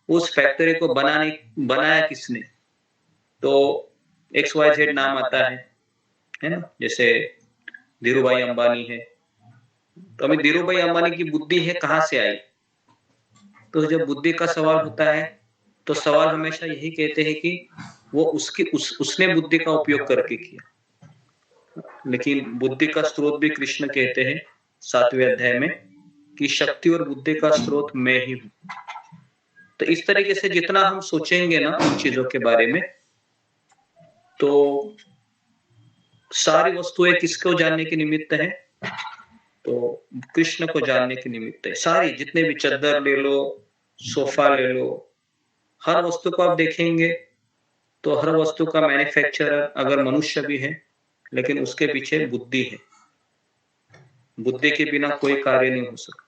उस फैक्ट्री को बनाया किसने। तो XYZ नाम आता है ना, जैसे धीरूभाई अंबानी है। तो अभी धीरूभाई अंबानी की बुद्धि है कहाँ से आई। तो जब बुद्धि का सवाल होता है तो सवाल हमेशा यही कहते हैं कि वो उसने बुद्धि का उपयोग करके किया। लेकिन बुद्धि का स्रोत भी कृष्ण कहते हैं 7वें अध्याय में कि शक्ति और बुद्धि का स्रोत मैं ही हूं। तो इस तरीके से जितना हम सोचेंगे ना उन चीजों के बारे में, तो सारी वस्तुएं किसको जानने के निमित्त है, तो कृष्ण को जानने के निमित्त है। सारी जितने भी चद्दर ले लो, सोफा ले लो, हर वस्तु को आप देखेंगे तो हर वस्तु का मैन्युफैक्चरर अगर मनुष्य भी है, लेकिन उसके पीछे बुद्धि है। बुद्धि के बिना कोई कार्य नहीं हो सकता।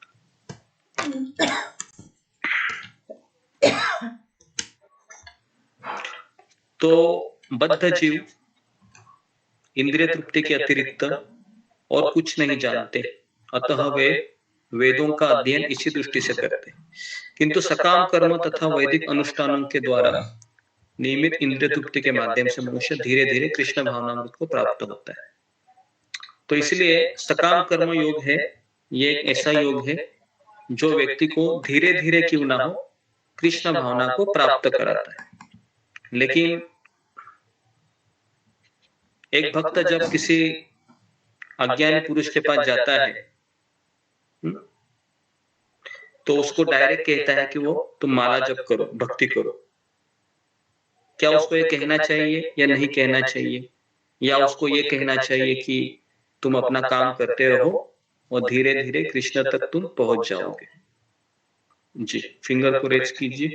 तो बद्ध जीव इंद्रिय तृप्ति के अतिरिक्त और कुछ नहीं जानते, अतः वे वेदों का अध्ययन इसी दृष्टि से करते हैं। किंतु सकाम कर्म तथा वैदिक अनुष्ठानों के द्वारा नियमित इंद्रिय तृप्ति के माध्यम से मनुष्य धीरे धीरे कृष्ण भावनामृत को प्राप्त होता है। तो इसलिए सकाम कर्म योग है, ये एक ऐसा योग है जो व्यक्ति को धीरे धीरे क्यों ना हो कृष्ण भावना को प्राप्त कराता है। लेकिन एक भक्त जब किसी अज्ञानी पुरुष के पास जाता है तो उसको डायरेक्ट कहता है कि वो तुम माला जप करो, भक्ति करो। क्या उसको ये कहना चाहिए या नहीं कहना चाहिए, या उसको ये कहना चाहिए कि तुम अपना काम करते रहो और धीरे धीरे कृष्ण तक तुम पहुंच जाओगे। जी, फिंगर को रेज कीजिए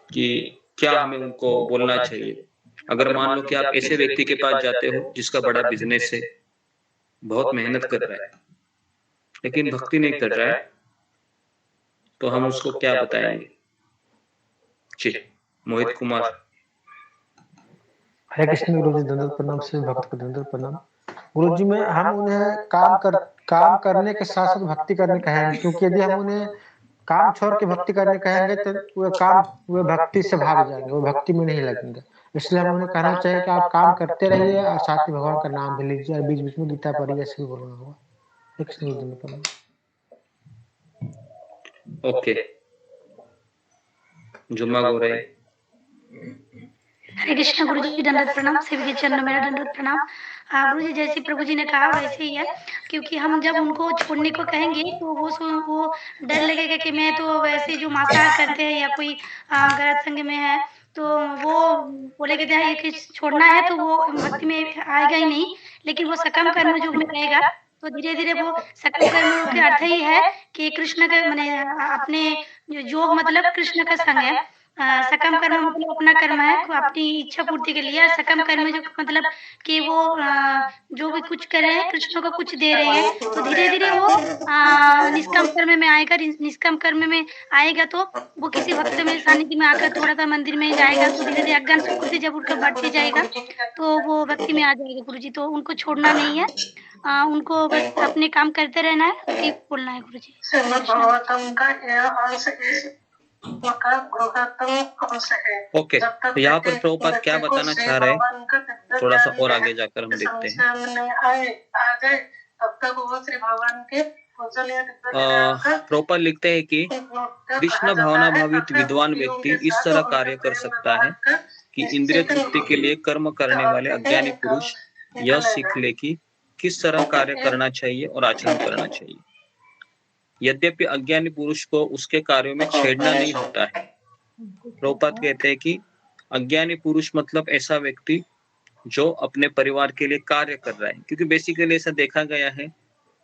कि क्या हमें उनको बोलना चाहिए। अगर मान लो कि आप ऐसे व्यक्ति के पास जाते हो जिसका बड़ा बिजनेस है, बहुत मेहनत कर रहा है लेकिन भक्ति नहीं कर रहा है, तो हम उसको क्या बताएंगे। जी, मोहित कुमार। हरे कृष्ण गुरु जी, दंडवत प्रणाम। से भक्त को दंडवत प्रणाम। गुरु जी में हम उन्हें काम करने के साथ साथ भक्ति करने कहेंगे, क्योंकि यदि हम उन्हें काम छोड़ के भक्ति करने कहेंगे तो वे भक्ति से भाग जाएंगे, वो भक्ति में नहीं लगेंगे। इसलिए हम उन्हें कहना चाहिए कि आप काम करते रहिए और साथ ही भगवान का नाम भी लीजिए और बीच बीच में गीता पढ़िए, ऐसे भी बोलना होगा। कृष्ण गुरु जी ओके, जुम्मा गोरे। हरे कृष्ण गुरु जी, दंडवत प्रणाम। शिव के चरणों में मेरा दंडवत प्रणाम। गुरु जी जैसे प्रभु जी ने कहा वैसे ही है, क्योंकि हम जब उनको छोड़ने को कहेंगे तो वो डर लगेगा कि मैं तो वैसे जो मांसाहार करते हैं या कोई गलत संग में है, तो वो बोलेगा ये कि छोड़ना है, तो वो भक्ति में आएगा ही नहीं। लेकिन वो सकम कर्म जो में रहेगा तो धीरे धीरे वो सकम कर्म का अर्थ ही है कि कृष्ण का माने अपने योग मतलब कृष्ण का संग है। सकम कर्म मतलब अपना कर्म है, अपनी इच्छा पूर्ति के लिए। सकम कर्म जो मतलब कि वो जो भी कुछ कर रहे हैं कृष्ण को कुछ दे रहे हैं, तो धीरे धीरे वो निष्काम कर्म में आएगा। निष्काम कर्म में आएगा तो वो किसी भक्त में सानिध्य में आकर थोड़ा सा मंदिर में जाएगा, तो धीरे धीरे अज्ञान सुकृति जब उनका बढ़ते जाएगा तो वो भक्ति में आ जाएगा। गुरु जी, तो उनको छोड़ना नहीं है, उनको बस अपने काम करते रहना है, ठीक बोलना है। गुरु जी ओके, तो यहाँ पर प्रभुपाद क्या बताना चाह रहे हैं, थोड़ा सा और आगे जाकर हम देखते हैं। प्रभुपाद लिखते हैं कि कृष्ण भावना भावित विद्वान व्यक्ति इस तरह कार्य कर सकता है कि इंद्रिय तृप्ति के लिए कर्म करने वाले अज्ञानी पुरुष यह सीख ले कि किस तरह कार्य करना चाहिए और आचरण करना चाहिए। यद्यपि अज्ञानी पुरुष को उसके कार्यों में छेड़ना नहीं होता है। प्रभुपाद कहते हैं कि अज्ञानी पुरुष मतलब ऐसा व्यक्ति जो अपने परिवार के लिए कार्य कर रहा है, क्योंकि बेसिकली ऐसा देखा गया है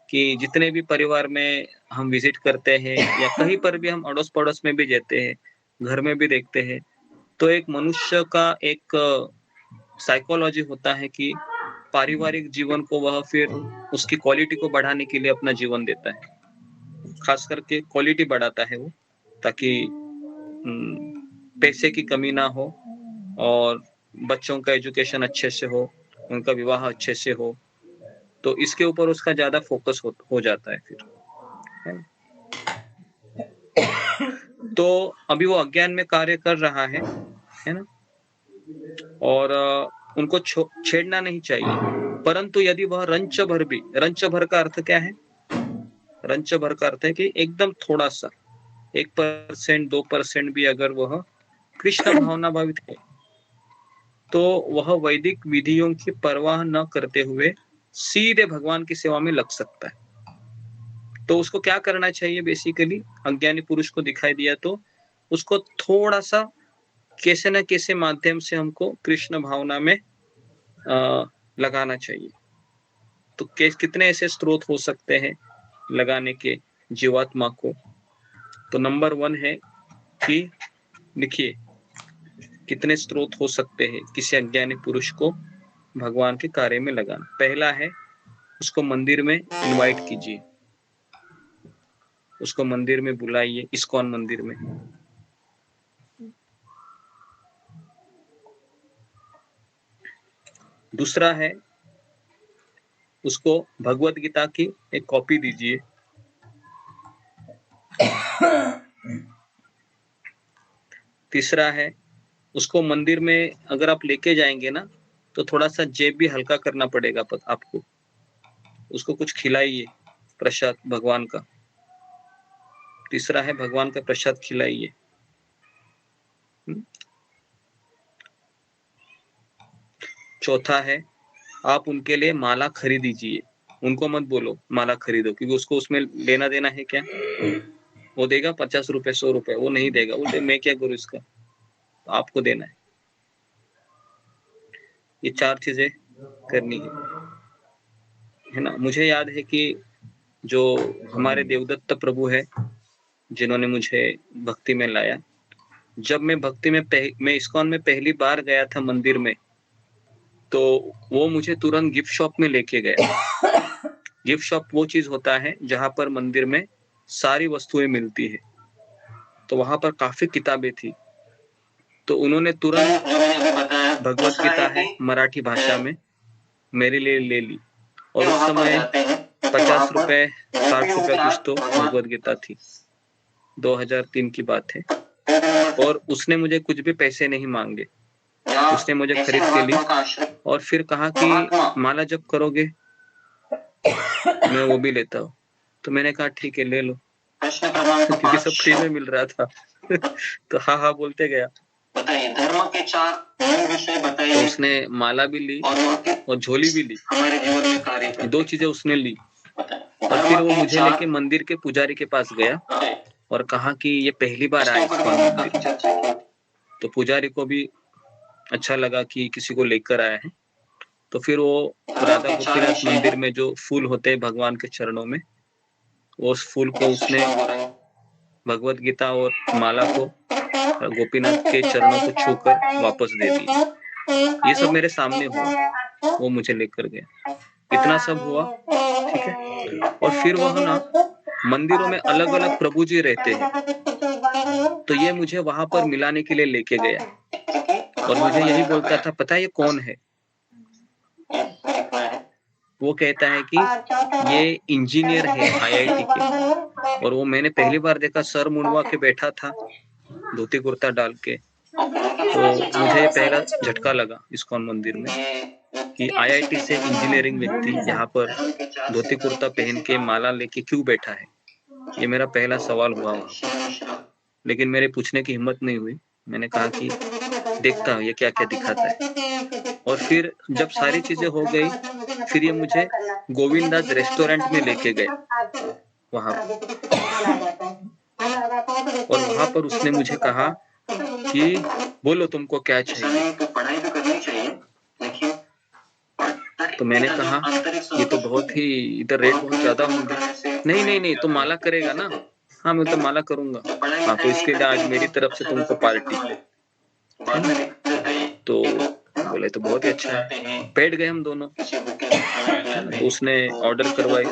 कि जितने भी परिवार में हम विजिट करते हैं या कहीं पर भी हम अड़ोस पड़ोस में भी जाते हैं, घर में भी देखते हैं, तो एक मनुष्य का एक साइकोलॉजी होता है कि पारिवारिक जीवन को वह फिर उसकी क्वालिटी को बढ़ाने के लिए अपना जीवन देता है, खास करके क्वालिटी बढ़ाता है वो, ताकि पैसे की कमी ना हो और बच्चों का एजुकेशन अच्छे से हो, उनका विवाह अच्छे से हो, तो इसके ऊपर उसका ज्यादा फोकस हो जाता है फिर, है ना? तो अभी वो अज्ञान में कार्य कर रहा है ना? और उनको छेड़ना नहीं चाहिए, परंतु यदि वह रंच भर का अर्थ क्या है? रंच भर का अर्थ है कि एकदम थोड़ा सा 1% 2% भी अगर वह कृष्ण भावना भावित है, तो वह वैदिक विधियों की परवाह न करते हुए सीधे भगवान की सेवा में लग सकता है। तो उसको क्या करना चाहिए? बेसिकली अज्ञानी पुरुष को दिखाई दिया तो उसको थोड़ा सा कैसे न कैसे माध्यम से हमको कृष्ण भावना में लगाना चाहिए। तो कितने ऐसे स्रोत हो सकते हैं लगाने के जीवात्मा को? तो नंबर 1 है कि लिखिए कितने स्रोत हो सकते हैं किसी अज्ञानी पुरुष को भगवान के कार्य में लगाना। पहला है, उसको मंदिर में इनवाइट कीजिए, उसको मंदिर में बुलाइए, इस्कॉन मंदिर में। दूसरा है, उसको भगवत गीता की एक कॉपी दीजिए। तीसरा है, उसको मंदिर में अगर आप लेके जाएंगे ना, तो थोड़ा सा जेब भी हल्का करना पड़ेगा आपको। उसको कुछ खिलाइए प्रसाद भगवान का। तीसरा है, भगवान का प्रसाद खिलाइए। चौथा है, आप उनके लिए माला खरीदीजिए। उनको मत बोलो माला खरीदो, क्योंकि उसको उसमें लेना देना है क्या? वो देगा 50 रुपए 100 रुपए, वो नहीं देगा। बोलते मैं क्या करूँ इसका, तो आपको देना है। ये 4 चीजें करनी है ना? मुझे याद है कि जो हमारे देवदत्त प्रभु है, जिन्होंने मुझे भक्ति में लाया, जब मैं भक्ति में मैं इस्कॉन में पहली बार गया था मंदिर में, तो वो मुझे तुरंत गिफ्ट शॉप में लेके गया। गिफ्ट शॉप वो चीज होता है जहां पर मंदिर में सारी वस्तुएं मिलती है। तो वहां पर काफी किताबें थी, तो उन्होंने तुरंत भगवत गीता है मराठी भाषा में मेरे लिए ले ली। और उस समय 50 रुपए 60 रुपए कुछ तो भगवत गीता थी। 2003 की बात है। और उसने मुझे कुछ भी पैसे नहीं मांगे, उसने मुझे खरीद के ली और फिर कहा कि माला जब करोगे मैं वो भी लेता हूँ। तो मैंने कहा ठीक है ले लो, क्योंकि सब फ्री में मिल रहा था। तो हाँ बोलते गया। धर्म के 4 विषय बताइए। तो उसने माला भी ली और झोली भी ली, हमारे जीवन में कार्य 2 चीजें उसने ली। और फिर वो मुझे लेके मंदिर के पुजारी के पास गया और कहा कि ये पहली बार आया इस्कॉन मंदिर। तो पुजारी को भी अच्छा लगा कि किसी को लेकर आया है। तो फिर वो राधा गोपीनाथ मंदिर में जो फूल होते हैं भगवान के चरणों में, उस फूल को उसने भगवत गीता और माला को गोपीनाथ के चरणों को छूकर वापस दे दिया। ये सब मेरे सामने हुआ, वो मुझे लेकर गया। इतना सब हुआ, ठीक है। और फिर वह ना मंदिरों में अलग अलग प्रभु जी रहते हैं, तो ये मुझे वहां पर मिलाने के लिए लेके गया और मुझे यही बोलता था, पता है ये कौन है? वो कहता है कि ये इंजीनियर है IIT के। और वो मैंने पहली बार देखा, सर मुंडवा के बैठा था धोती कुर्ता डाल के। तो मुझे पहला झटका लगा इस्कॉन मंदिर में कि IIT से इंजीनियरिंग व्यक्ति यहाँ पर धोती कुर्ता पहन के माला लेके क्यों बैठा है। ये मेरा पहला सवाल हुआ। लेकिन मेरे पूछने की हिम्मत नहीं हुई। मैंने कहा कि देखता हूँ ये क्या क्या दिखाता है। और फिर जब सारी चीजें हो गई, फिर ये मुझे गोविंदाज रेस्टोरेंट में लेके गए। वहां और वहां पर उसने मुझे कहा कि बोलो तुमको क्या चाहिए। तो मैंने कहा ये तो बहुत ही इधर रेट बहुत ज्यादा होंगे। नहीं नहीं नहीं, तो माला करेगा ना? हाँ मैं तो माला करूंगा। हाँ तो इसके लिए आज मेरी तरफ से तुमको पार्टी। तो बोले तो बहुत ही अच्छा है। बैठ गए हम दोनों। तो उसने ऑर्डर करवाई।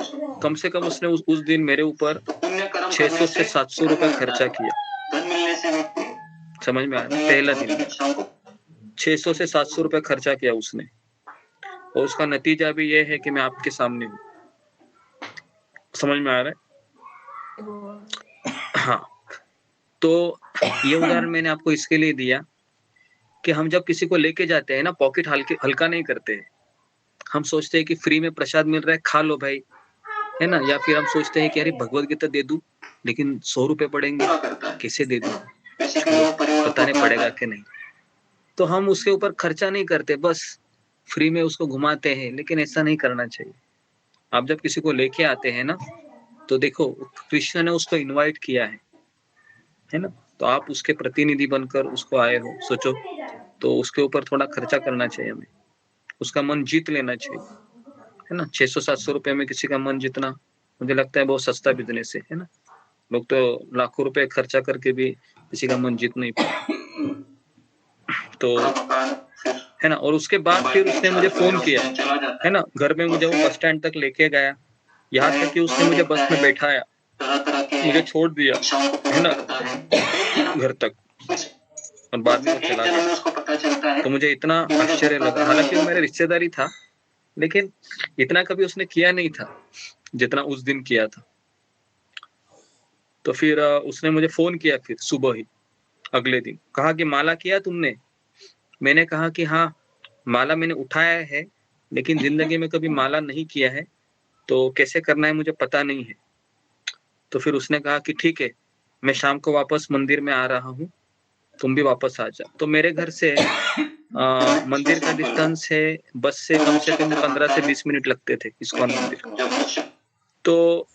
कम से कम उसने उस दिन मेरे ऊपर 600 से 700 रुपए खर्चा किया। समझ में आया? पहला दिन 600 से 700 रुपए खर्चा किया उसने, और उसका नतीजा भी ये है कि मैं आपके सामने हूँ। समझ में आ रहा है? हाँ, तो ये उदाहरण मैंने आपको इसके लिए दिया कि हम जब किसी को लेके जाते हैं ना, पॉकेट हल्का नहीं करते हैं। हम सोचते हैं कि फ्री में प्रसाद मिल रहा है, खा लो भाई, है ना? या फिर हम सोचते हैं कि अरे भगवत गीता दे दूं, लेकिन 100 रुपए पड़ेंगे, कैसे दे दूं, पता नहीं पड़ेगा कि नहीं। तो हम उसके ऊपर खर्चा नहीं करते, बस फ्री में उसको घुमाते हैं। लेकिन ऐसा नहीं करना चाहिए। आप जब किसी को लेके आते हैं ना, तो देखो कृष्ण ने उसको इनवाइट किया है ना? तो आप उसके प्रतिनिधि बनकर उसको आए हो, सोचो, तो उसके ऊपर थोड़ा खर्चा करना चाहिए हमें, उसका मन जीत लेना चाहिए, है ना? 600-700 रुपए में किसी का मन जीतना मुझे लगता है बहुत सस्ता बिजनेस है ना? लोग तो लाखों रुपए खर्चा करके भी किसी का मन जीत नहीं पाते। तो है ना? और उसके बाद फिर उसने मुझे फोन किया, है ना? घर में मुझे वो बस स्टैंड तक लेके गया, यहाँ तक कि उसने मुझे बस में बैठाया, मुझे छोड़ दिया, है ना, घर तक, और बाद में वो चला गया। तो मुझे इतना आश्चर्य लगा। हालांकि वो मेरे रिश्तेदारी था, लेकिन इतना कभी उसने किया नहीं था जितना उस दिन किया था। तो फिर उसने मुझे फोन किया फिर सुबह ही अगले दिन, कहा कि माला किया तुमने? मैंने कहा कि हाँ, माला मैंने उठाया है, लेकिन जिंदगी में कभी माला नहीं किया है, तो कैसे करना है मुझे पता नहीं है। तो फिर उसने कहा कि ठीक है, मैं शाम को वापस मंदिर में आ रहा हूँ, तुम भी वापस आ जा। तो मेरे घर से मंदिर का डिस्टेंस है, बस से कम 15 से 20 मिनट लगते थे इस्कॉन मंदिर। तो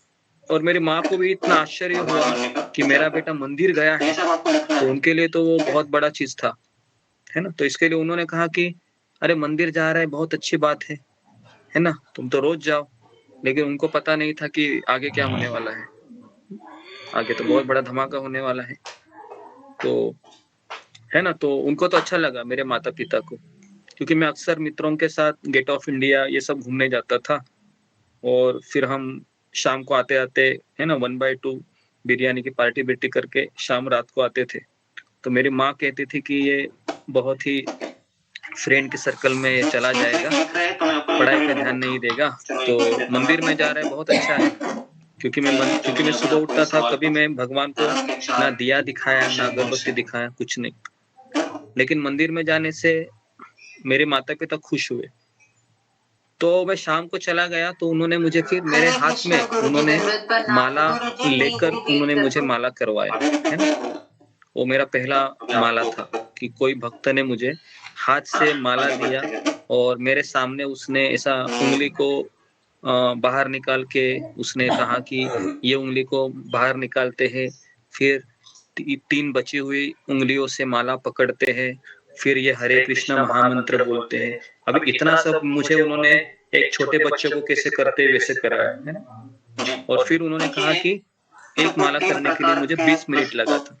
और मेरी माँ को भी इतना आश्चर्य हुआ कि मेरा बेटा मंदिर गया है, तो उनके लिए तो वो बहुत बड़ा चीज था, है ना? तो इसके लिए उन्होंने कहा कि अरे मंदिर जा रहा है, बहुत अच्छी बात है ना, तुम तो रोज जाओ। लेकिन उनको पता नहीं था कि आगे क्या होने वाला है, आगे तो बहुत बड़ा धमाका होने वाला है। तो है ना, तो उनको तो अच्छा लगा, मेरे माता पिता को, क्योंकि मैं अक्सर मित्रों के साथ गेट ऑफ इंडिया ये सब घूमने जाता था, और फिर हम शाम को आते आते, है ना, 1/2 बिरयानी की पार्टी बिर्टी करके शाम रात को आते थे। तो मेरी माँ कहती थी कि ये बहुत ही फ्रेंड के सर्कल में चला जाएगा, पढ़ाई पे ध्यान नहीं देगा, तो मंदिर में जा रहा है, बहुत अच्छा है। क्योंकि मैं सुबह उठता था, कभी मैं भगवान को ना दिया दिखाया, ना अगरबत्ती दिखाया, कुछ नहीं। लेकिन मंदिर में जाने से मेरे माता पिता खुश हुए। तो मैं शाम को चला गया, तो उन्होंने मुझे फिर मेरे हाथ में उन्होंने माला लेकर उन्होंने मुझे माला करवाया, है ना? वो मेरा पहला माला था कि कोई भक्त ने मुझे हाथ से माला दिया, और मेरे सामने उसने ऐसा उंगली को बाहर निकाल के उसने कहा कि ये उंगली को बाहर निकालते हैं, फिर 3 बची हुई उंगलियों से माला पकड़ते हैं, फिर ये हरे कृष्णा महामंत्र बोलते हैं। अभी इतना सब मुझे उन्होंने एक छोटे बच्चे को कैसे करते वैसे कराया, है ना? और फिर उन्होंने कहा कि एक माला करने के लिए मुझे 20 मिनट लगा था,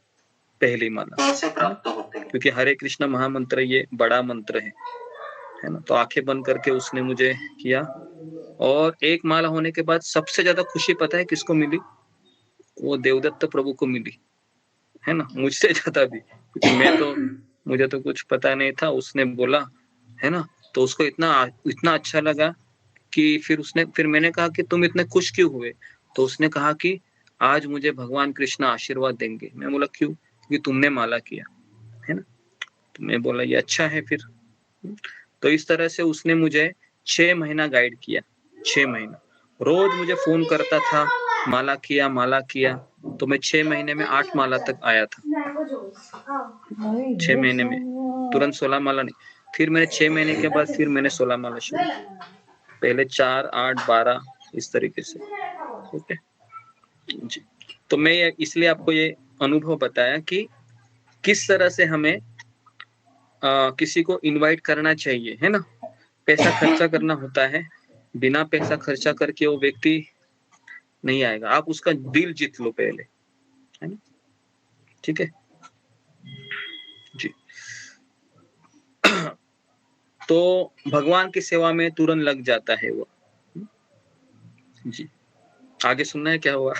पहली माला, क्योंकि हरे कृष्णा महामंत्र ये बड़ा मंत्र है ना? तो आंखें बंद करके उसने मुझे किया, और एक माला होने के बाद सबसे ज्यादा खुशी पता है किसको मिली? वो देवदत्त प्रभु को मिली, है ना, मुझसे ज्यादा भी, क्योंकि मुझे तो कुछ पता नहीं था। उसने बोला, है ना, तो उसको इतना अच्छा लगा कि फिर मैंने कहा कि तुम इतने खुश क्यों हुए? तो उसने कहा कि आज मुझे भगवान कृष्ण आशीर्वाद देंगे। मैं बोला क्यों? क्योंकि तुमने माला किया, है ना? तो मैं बोला ये अच्छा है फिर। तो इस तरह से उसने मुझे 6 महीना गाइड किया, 6 महीना रोज मुझे फोन करता था, माला किया। तो मैं 6 महीने में 8 माला तक आया था, 6 महीने में, तुरंत 16 माला नहीं। फिर मैंने 6 महीने के बाद फिर मैंने 16 माला शुरू की, पहले 4, 8, 12 इस तरीके से। ओके, जी। तो मैं इसलिए आपको ये अनुभव बताया कि किस तरह से हमें किसी को इनवाइट करना चाहिए, है ना? पैसा खर्चा करना होता है, बिना पैसा खर्चा करके वो व्यक्ति नहीं आएगा। आप उसका दिल जीत लो पहले, है ना? ठीक है जी। तो भगवान की सेवा में तुरंत लग जाता है वो। जी, आगे सुनना है क्या हुआ?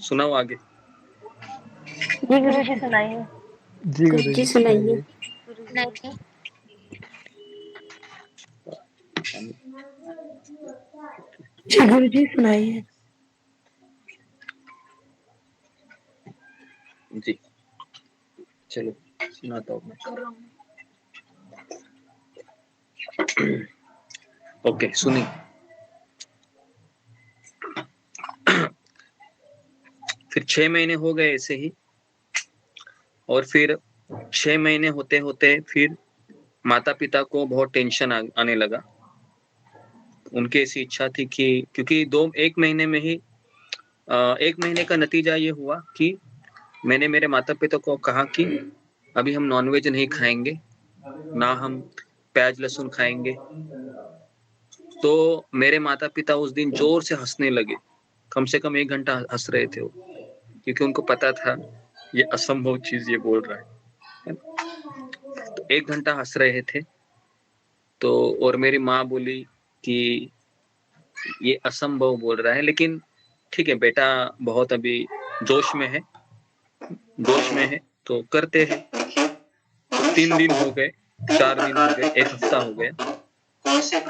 सुनाओ आगे। जी गुरुजी सुनाइए। जी गुरुजी सुनाइए। जी गुरुजी सुनाइए। जी चलो सुनाता हूँ मैं। ओके सुनिए। फिर 6 महीने हो गए ऐसे ही, और फिर 6 महीने होते होते फिर माता पिता को बहुत टेंशन आने लगा। उनकी ऐसी इच्छा थी कि क्योंकि 1 महीने में ही 1 महीने का नतीजा ये हुआ कि मैंने मेरे माता पिता को कहा कि अभी हम नॉनवेज नहीं खाएंगे, ना हम प्याज लहसुन खाएंगे। तो मेरे माता पिता उस दिन जोर से हंसने लगे, कम से कम 1 घंटा हंस रहे थे वो, क्योंकि उनको पता था ये असंभव चीज ये बोल रहा है। तो 1 घंटा हंस रहे थे। तो और मेरी माँ बोली कि ये असंभव बोल रहा है, लेकिन ठीक है बेटा बहुत अभी जोश में है तो करते हैं। तो 3 दिन हो गए, 4 दिन हो गए, 1 हफ्ता हो गया,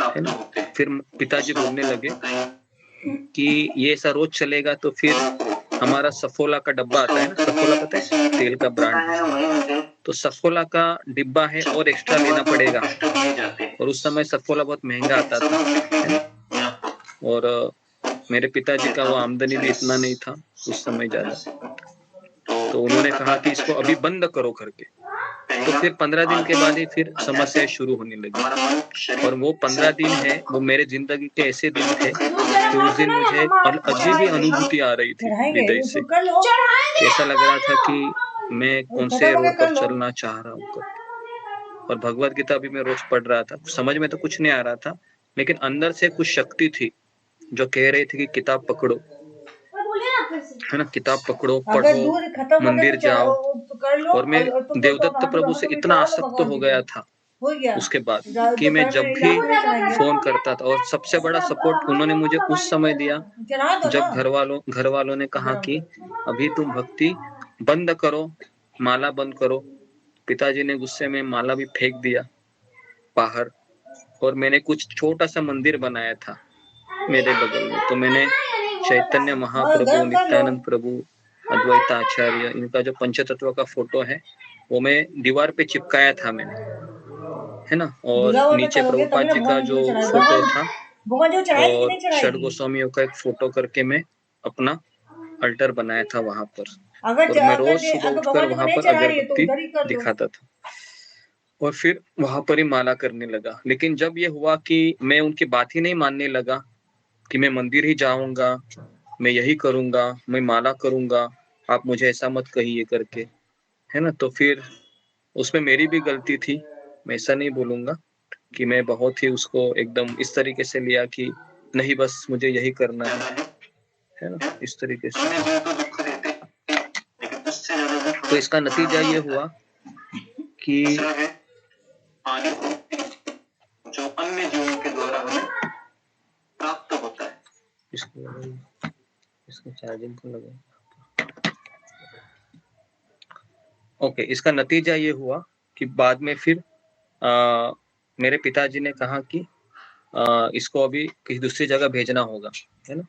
है ना? फिर पिताजी बोलने लगे कि ये ऐसा रोज चलेगा तो फिर हमारा सफोला का डब्बा आता है ना, सफोला पता है तेल का ब्रांड है, तो सफोला का डिब्बा है और एक्स्ट्रा लेना पड़ेगा। और उस समय सफोला बहुत महंगा आता था, है ना? और मेरे पिताजी का वो आमदनी भी इतना नहीं था उस समय ज्यादा, तो उन्होंने कहा कि इसको अभी बंद करो करके। तो फिर 15 दिन के बाद ही फिर समस्या शुरू होने लगी। और वो 15 दिन है वो मेरे जिंदगी के ऐसे दिन थे कि उस दिन मुझे अजीब ही अनुभूति आ रही थी हृदय से। ऐसा लग रहा था कि मैं कौन से रोड पर चलना चाह रहा हूँ। और भगवत गीता भी मैं रोज पढ़ रहा था, समझ में तो कुछ नहीं आ रहा था, लेकिन अंदर से कुछ शक्ति थी जो कह रही थी कि किताब पकड़ो, है ना, किताब पकड़ो, पढ़ो, मंदिर जाओ। और मैं देवदत्त प्रभु से इतना आसक्त हो गया था उसके बाद कि मैं जब भी फोन करता था, और सबसे बड़ा सपोर्ट उन्होंने मुझे उस समय दिया जब घर वालों ने कहा कि अभी तुम भक्ति बंद करो, माला बंद करो। पिताजी ने गुस्से में माला भी फेंक दिया बाहर, और मैंने कुछ छोटा सा मंदिर बनाया था मेरे बगल में। तो मैंने चैतन्य महाप्रभु, नित्यानंद प्रभु, अद्वैत आचार्य, इनका जो पंचतत्व का फोटो है वो मैं दीवार पे चिपकाया था मैंने, है ना। और नीचे प्रभुपाद जी का जो फोटो था और षड गोस्वामियों का एक फोटो करके मैं अपना अल्टर बनाया था वहां पर। और मैं रोज सुबह उठकर वहां पर अगरबत्ती दिखाता था और फिर वहां पर ही माला करने लगा। लेकिन जब ये हुआ कि मैं उनकी बात ही नहीं मानने लगा कि मैं मंदिर ही जाऊंगा, मैं यही करूंगा, मैं माला करूंगा, आप मुझे ऐसा मत कहिए करके, है ना। तो फिर उसमें मेरी भी गलती थी, मैं ऐसा नहीं बोलूंगा कि मैं बहुत ही उसको एकदम इस तरीके से लिया कि नहीं बस मुझे यही करना है ना, इस तरीके से। तो इसका नतीजा ये हुआ कि जो अन्य जीवों के द्वारा हमें प्राप्त होता है, इसको चार्जिंग को लगा। ओके, इसका नतीजा ये हुआ कि बाद में फिर मेरे पिताजी ने कहा कि इसको अभी किसी दूसरी जगह भेजना होगा, है ना।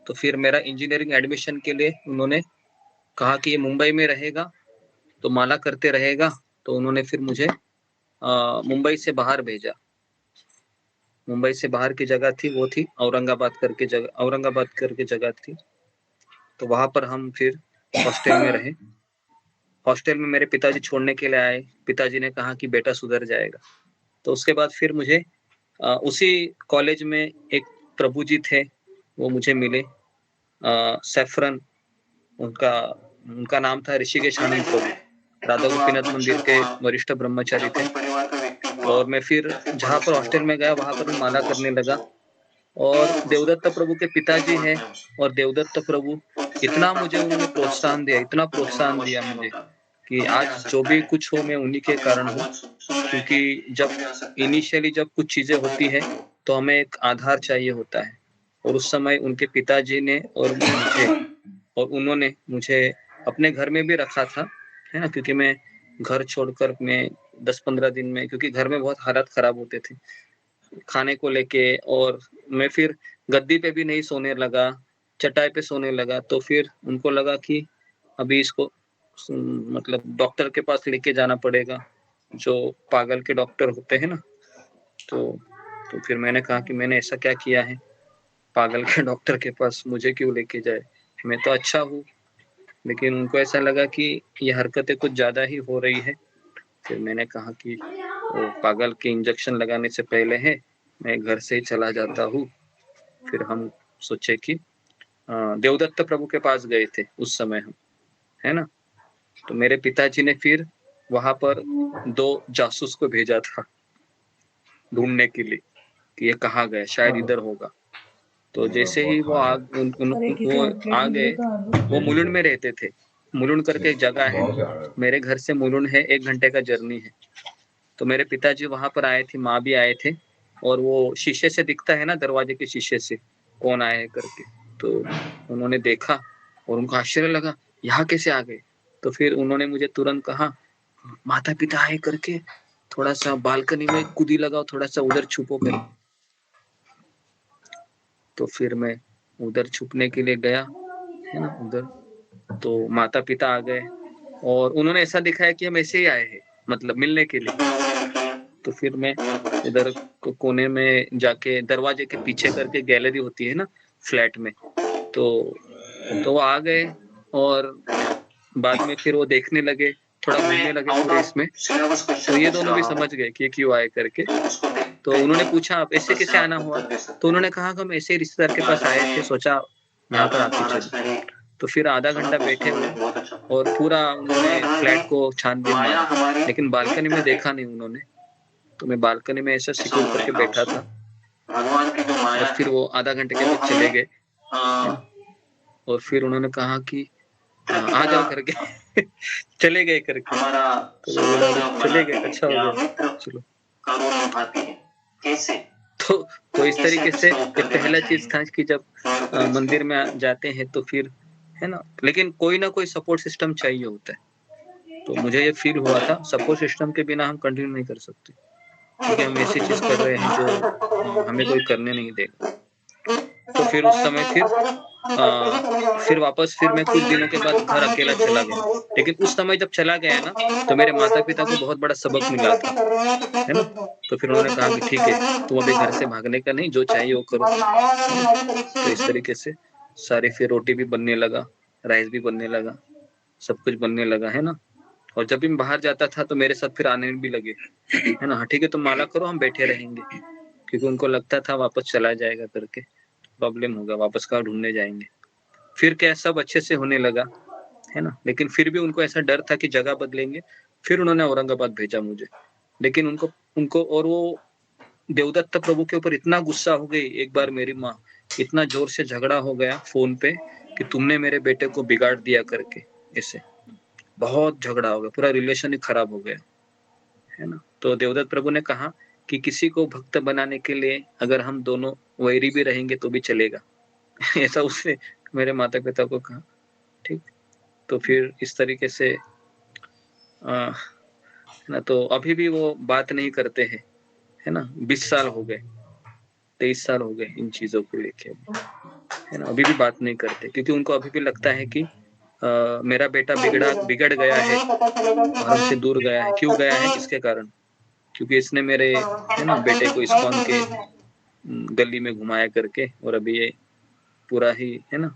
तो फिर मेरा इंजीनियरिंग एडमिशन के लिए उन्होंने कहा कि ये मुंबई में रहेगा तो माला करते रहेगा। तो उन्होंने फिर मुझे मुंबई से बाहर भेजा। मुंबई से बाहर की जगह थी, वो थी औरंगाबाद करके जगह थी। तो वहां पर हम फिर हॉस्टल में रहे। हॉस्टल में मेरे पिताजी छोड़ने के लिए आए। पिताजी ने कहा कि बेटा सुधर जाएगा। तो उसके बाद फिर मुझे उसी कॉलेज में एक प्रभु जी थे, वो मुझे मिले, सैफरन उनका नाम था ऋषिकेश आनंद प्रभु, राधा गोपीनाथ मंदिर के वरिष्ठ ब्रह्मचारी थे। और मैं फिर जहाँ पर हॉस्टल में गया वहां पर मैं माला करने लगा। और देवदत्त प्रभु के पिताजी हैं और देवदत्त प्रभु इतना मुझे उन्होंने प्रोत्साहन दिया, इतना प्रोत्साहन दिया मुझे कि आज जो भी कुछ हो मैं उन्हीं के कारण हूँ। क्योंकि जब इनिशियली जब कुछ चीजें होती है तो हमें एक आधार चाहिए होता है, और उस समय उनके पिताजी ने और उन्होंने मुझे अपने घर में भी रखा था, है ना, क्योंकि मैं घर छोड़कर मैं 10-15 दिन में, क्योंकि घर में बहुत हालात खराब होते थे खाने को लेके, और मैं फिर गद्दी पे भी नहीं सोने लगा, चटाई पे सोने लगा। तो फिर उनको लगा कि अभी इसको मतलब डॉक्टर के पास लेके जाना पड़ेगा, जो पागल के डॉक्टर होते हैं ना। तो फिर मैंने कहा कि मैंने ऐसा क्या किया है, पागल के डॉक्टर के पास मुझे क्यों लेके जाए, मैं तो अच्छा हूँ। लेकिन उनको ऐसा लगा कि ये हरकतें कुछ ज्यादा ही हो रही है। फिर मैंने कहा कि वो पागल के इंजेक्शन लगाने से पहले है मैं घर से ही चला जाता हूँ। फिर हम सोचे कि देवदत्त प्रभु के पास गए थे उस समय हम, है ना। तो मेरे पिताजी ने फिर वहां पर 2 जासूस को भेजा था ढूंढने के लिए कि ये कहाँ गए, शायद इधर होगा। तो जैसे ही वो आ गए, वो मुलुंड में रहते थे। मुलुंड करके एक जगह है, मेरे घर से मुलुंड है 1 घंटे का जर्नी है। तो मेरे पिताजी वहां पर आए थे, माँ भी आए थे, और वो शीशे से दिखता है ना, दरवाजे के शीशे से कौन आए है करके। तो उन्होंने देखा और उनको आश्चर्य लगा, यहाँ कैसे आ गए। तो फिर उन्होंने मुझे तुरंत कहा माता पिता आए करके, थोड़ा सा बालकनी में कूदी लगाओ, थोड़ा सा उधर छुपो कर। तो फिर मैं उधर छुपने के लिए गया, है ना, उधर। तो माता पिता आ गए और उन्होंने ऐसा दिखाया कि हम ऐसे ही आए हैं, मतलब मिलने के लिए। तो फिर मैं इधर कोने में जाके दरवाजे के पीछे करके गैलरी होती है ना फ्लैट में, तो वो आ गए और बाद में फिर वो देखने लगे, थोड़ा घूमने लगे पूरे इसमें। तो ये दोनों भी समझ गए कि ये क्यों आए करके। तो उन्होंने पूछा आप ऐसे कैसे आना हुआ। तो उन्होंने कहा कि हम ऐसे रिश्तेदार के पास आए थे, सोचा यहाँ पर आके चले। तो फिर आधा घंटा बैठे हुए और पूरा उन्होंने फ्लैट को छानबीन मारा, लेकिन बालकनी में देखा नहीं उन्होंने। तो मैं बालकनी में ऐसा सिक्योर करके बैठा था और फिर वो आधा घंटे के बाद चले गए। और फिर उन्होंने कहा कि आ जाओ करके चले गए करके। तो चले गए, अच्छा हो गया, चलो। तो इस तरीके से ये पहला चीज था कि जब मंदिर में जाते हैं तो फिर, है ना, लेकिन कोई ना कोई सपोर्ट सिस्टम चाहिए होता है। तो मुझे ये फील हुआ था सपोर्ट सिस्टम के बिना हम कंटिन्यू नहीं कर सकते, क्योंकि हम ऐसी चीज कर रहे हैं जो हमें कोई करने नहीं देगा। तो फिर उस समय फिर वापस फिर मैं कुछ दिनों के बाद घर अकेला चला गया। लेकिन उस समय जब चला गया ना, तो मेरे माता पिता को बहुत बड़ा सबक मिला था, है ना। तो फिर उन्होंने कहा कि ठीक है, तुम अभी घर से भागने का नहीं, जो चाहिए वो करो। तो इस तरीके से सारी फिर रोटी भी बनने लगा, राइस भी बनने लगा, सब कुछ बनने लगा, है ना। और जब भी मैं बाहर जाता था तो मेरे साथ फिर आने भी लगे, है ना। हाँ ठीक है, तुम माला करो, हम बैठे रहेंगे, क्योंकि उनको लगता था वापस चला जाएगा करके प्रॉब्लम होगा, वापस कहाँ ढूंढने जाएंगे। फिर क्या सब अच्छे से होने लगा, है ना। लेकिन फिर भी उनको ऐसा डर था कि जगह बदलेंगे। फिर उन्होंने औरंगाबाद भेजा मुझे, लेकिन उनको और वो देवदत्त प्रभु के ऊपर इतना गुस्सा हो गई। एक बार मेरी माँ, इतना जोर से झगड़ा हो गया फोन पे कि तुमने मेरे बेटे को बिगाड़ दिया करके, ऐसे बहुत झगड़ा हो गया, पूरा रिलेशन ही खराब हो गया, है ना। तो देवदत्त प्रभु ने कहा कि किसी को भक्त बनाने के लिए अगर हम दोनों वैरी भी रहेंगे तो भी चलेगा ऐसा उसने मेरे माता पिता को कहा, ठीक। तो फिर इस तरीके से ना, तो अभी भी वो बात नहीं करते हैं, है ना। 20 साल हो गए, 23 साल हो गए इन चीजों को लेके, है ना। अभी भी बात नहीं करते, क्योंकि उनको अभी भी लगता है कि मेरा बेटा बिगड़ गया है और हमसे दूर गया है। क्यों गया है, किसके कारण? क्योंकि इसने मेरे, है ना, बेटे को इस्कॉन के गली में घुमाया करके, और अभी ये पूरा ही, है ना,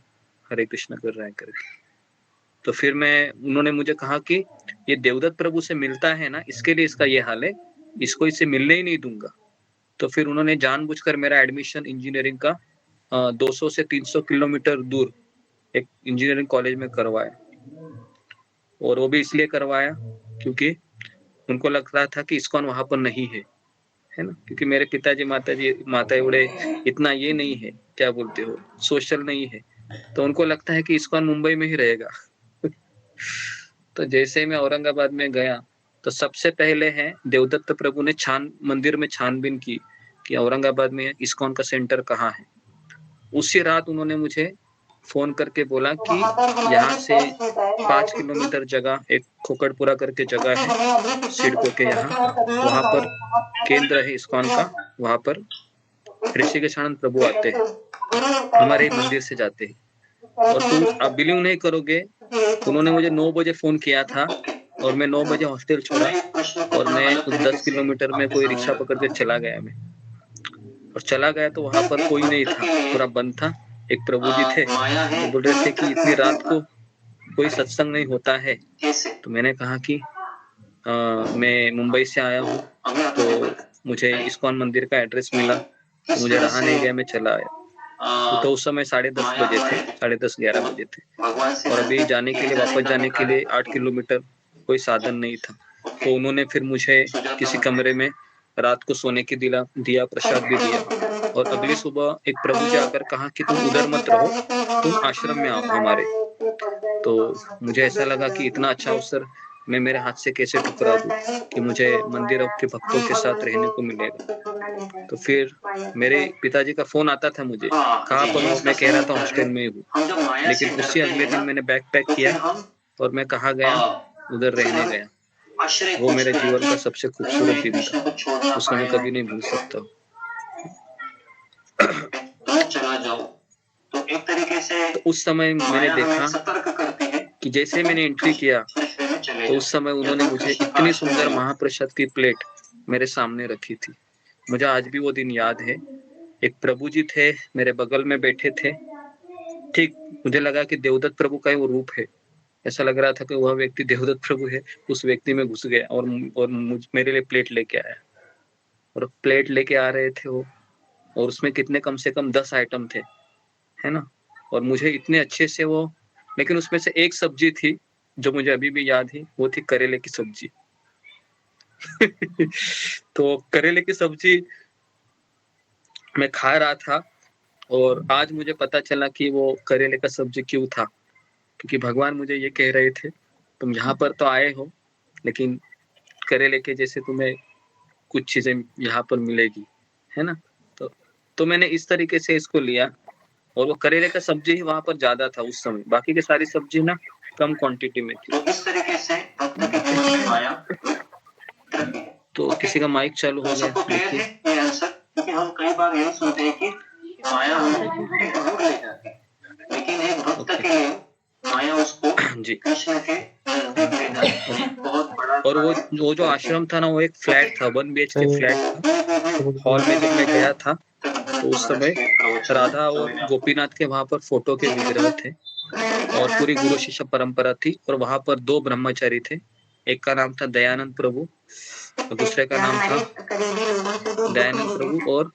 हरे कृष्ण कर रहा है करके। तो फिर उन्होंने मुझे कहा कि ये देवदत्त प्रभु से मिलता है ना, इसके लिए इसका ये हाल है, इसको इससे मिलने ही नहीं दूंगा। तो फिर उन्होंने जानबूझकर मेरा एडमिशन इंजीनियरिंग का 200 से 300 किलोमीटर दूर एक इंजीनियरिंग कॉलेज में करवाया, और वो भी इसलिए करवाया क्योंकि उनको लग रहा था कि इस्कॉन वहां पर नहीं है ना, क्योंकि मेरे पिताजी माता एवढे इतना ये नहीं है, क्या बोलते हो, सोशल नहीं है, तो उनको लगता है कि इस्कॉन मुंबई में ही रहेगा। तो जैसे मैं औरंगाबाद में गया तो सबसे पहले है देवदत्त प्रभु ने मंदिर में छानबीन की कि औरंगाबाद में इस्कॉन का सेंटर कहाँ है। उसी रात उन्होंने मुझे फोन करके बोला कि यहाँ से 5 किलोमीटर जगह एक खोकड़पुरा करके जगह है सिडको के यहाँ, वहां पर केंद्र है इस्कॉन का, वहां पर ऋषिकेशानंद प्रभु आते हैं, हमारे ही मंदिर से जाते हैं। और तुम अब बिलीव नहीं करोगे, उन्होंने मुझे 9 बजे फोन किया था और मैं 9 बजे हॉस्टल छोड़ा और मैं कुछ 10 किलोमीटर में कोई रिक्शा पकड़ के चला गया मैं, और चला गया तो वहां पर कोई नहीं था, पूरा बंद था। एक प्रभु जी थे, तो बोल रहे थे कि इतनी रात को कोई सत्संग नहीं होता है। तो मैंने कहा कि मैं मुंबई से आया हूँ, तो मुझे इस्कॉन मंदिर का एड्रेस मिला, तो मुझे रहा नहीं गया, मैं चला आया। तो उस समय 10:30 बजे थे, 10:30-11 बजे थे, और अभी जाने के लिए, वापस जाने के लिए 8 किलोमीटर कोई साधन नहीं था। तो उन्होंने फिर मुझे किसी कमरे में रात को सोने की दिया, प्रसाद भी दिया, और अगली सुबह एक प्रभु जी आकर कहा कि तुम उधर मत रहो, तुम आश्रम में आओ हमारे। तो मुझे ऐसा लगा कि इतना अच्छा अवसर मैं मेरे हाथ से कैसे ठुकरा दूं कि मुझे मंदिरों के भक्तों के साथ रहने को मिलेगा। तो फिर मेरे पिताजी का फोन आता था मुझे, कहाँ पर हूँ, मैं कह रहा था हॉस्टल में हूँ, लेकिन उसी अगले दिन मैंने बैग पैक किया और मैं कहाँ गया, उधर रहने गया। वो मेरे जीवन का सबसे खूबसूरत दिन था, उसको मैं कभी नहीं भूल सकता। तो उस समय मैंने देखा कि जैसे मैंने एंट्री किया तो उस समय उन्होंने मुझे इतनी सुंदर महाप्रसाद की प्लेट मेरे सामने रखी थी। मुझे आज भी वो दिन याद है। एक प्रभु जी थे, मेरे बगल में बैठे थे, ठीक मुझे लगा कि देवदत्त प्रभु का ही वो रूप है, ऐसा लग रहा था कि वह व्यक्ति देवदत्त प्रभु है। उस व्यक्ति में घुस गया और मेरे लिए प्लेट लेके आया, और प्लेट लेके आ रहे थे वो, और उसमें कितने कम से कम 10 आइटम थे, है ना, और मुझे इतने अच्छे से वो, लेकिन उसमें से एक सब्जी थी जो मुझे अभी भी याद है, वो थी करेले की सब्जी। तो करेले की सब्जी मैं खा रहा था, और आज मुझे पता चला कि वो करेले का सब्जी क्यों था, क्योंकि भगवान मुझे ये कह रहे थे, तुम यहाँ पर तो आए हो, लेकिन करेले के जैसे तुम्हें कुछ चीजें यहाँ पर मिलेगी, है ना। तो मैंने इस तरीके से इसको लिया, और वो करेले का सब्जी ही वहां पर ज्यादा था उस समय, बाकी की सारी सब्जी ना कम क्वांटिटी में थी। इस तरीके से तो किसी का माइक चालू हो गया, देखिए। क्योंकि हम कई बार यही सुनते हैं कि माया हमको दूर ले जाती है, लेकिन एक भक्त के लिए माया उसको जी कृष्ण के बहुत बड़ा। और वो जो आश्रम था ना, वो एक फ्लैट था, 1 BHK फ्लैट था। हॉल में जब मैं गया था तो उस समय राधा और गोपीनाथ के वहां पर फोटो के विग्रह थे, और पूरी गुरु शिष्य परंपरा थी, और वहां पर 2 ब्रह्मचारी थे, एक का नाम था दयानंद प्रभु और दूसरे का नाम था दयानंद प्रभु और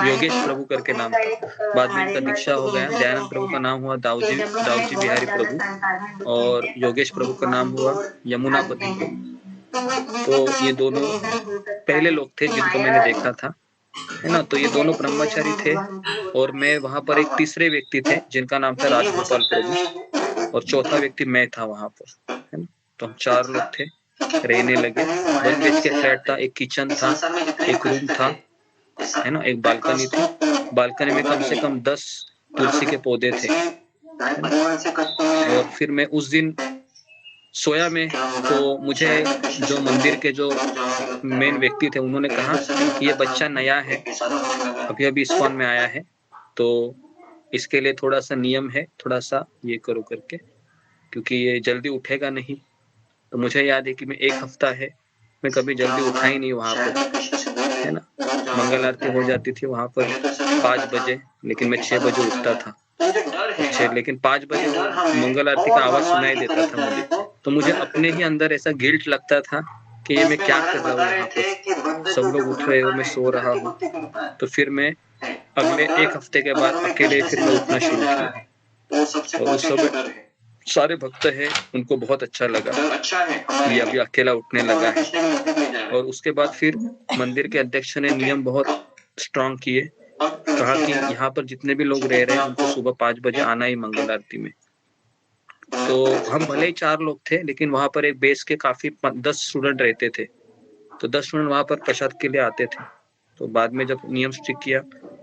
योगेश प्रभु करके नाम था। बाद में इनका दीक्षा हो गया। दयानंद प्रभु का नाम हुआ दाऊजी बिहारी प्रभु, और योगेश प्रभु का नाम हुआ यमुनापति प्रभु। तो ये दोनों पहले लोग थे जिनको मैंने देखा था, है ना। तो ये दोनों ब्रह्मचारी थे, और मैं वहां पर एक तीसरे व्यक्ति थे जिनका नाम था राजगोपाल प्रभु, और चौथा व्यक्ति मैं था वहां पर, है ना। तो हम 4 लोग थे, रहने लगे। 1 BHK फ्लैट था, एक किचन था, एक रूम था, है ना, एक बालकनी थी। बालकनी में कम से कम 10 तुलसी के पौधे थे, है ना। और फिर मैं उस दिन सोया में, तो मुझे जो मंदिर के जो मेन व्यक्ति थे उन्होंने कहा कि ये बच्चा नया है, अभी इस्कॉन में आया है, तो इसके लिए थोड़ा सा नियम है, थोड़ा सा ये करो करके, क्योंकि ये जल्दी उठेगा नहीं। तो मुझे याद है कि मैं 1 हफ्ता है, मैं कभी जल्दी उठा ही नहीं वहां पर, है ना। मंगल आरती हो जाती थी वहां पर 5 बजे, लेकिन मैं 6 बजे उठता था, लेकिन 5 बजे मंगल आरती का आवाज सुनाई देता था मुझे, तो मुझे अपने ही अंदर ऐसा गिल्ट लगता था कि ये मैं क्या कर रहा हूँ यहाँ पर, सब लोग उठ रहे हो, मैं सो रहा हूँ। तो फिर मैं अगले 1 हफ्ते के बाद अकेले फिर मैं उठना शुरू किया, और उस समय सारे भक्त हैं, उनको बहुत अच्छा लगा कि अभी अकेला उठने लगा है। और उसके बाद फिर मंदिर के अध्यक्ष ने नियम बहुत स्ट्रांग किए, कहा कि यहाँ पर जितने भी लोग रह रहे हैं उनको सुबह 5 बजे आना ही मंगल आरती में। तो हम भले ही 4 लोग थे, लेकिन वहाँ पर एक बेस के काफी 10 स्टूडेंट रहते थे, तो 10 स्टूडेंट वहाँ पर प्रसाद के लिए आते थे। तो बाद में जब नियम स्ट्रिक्ट किया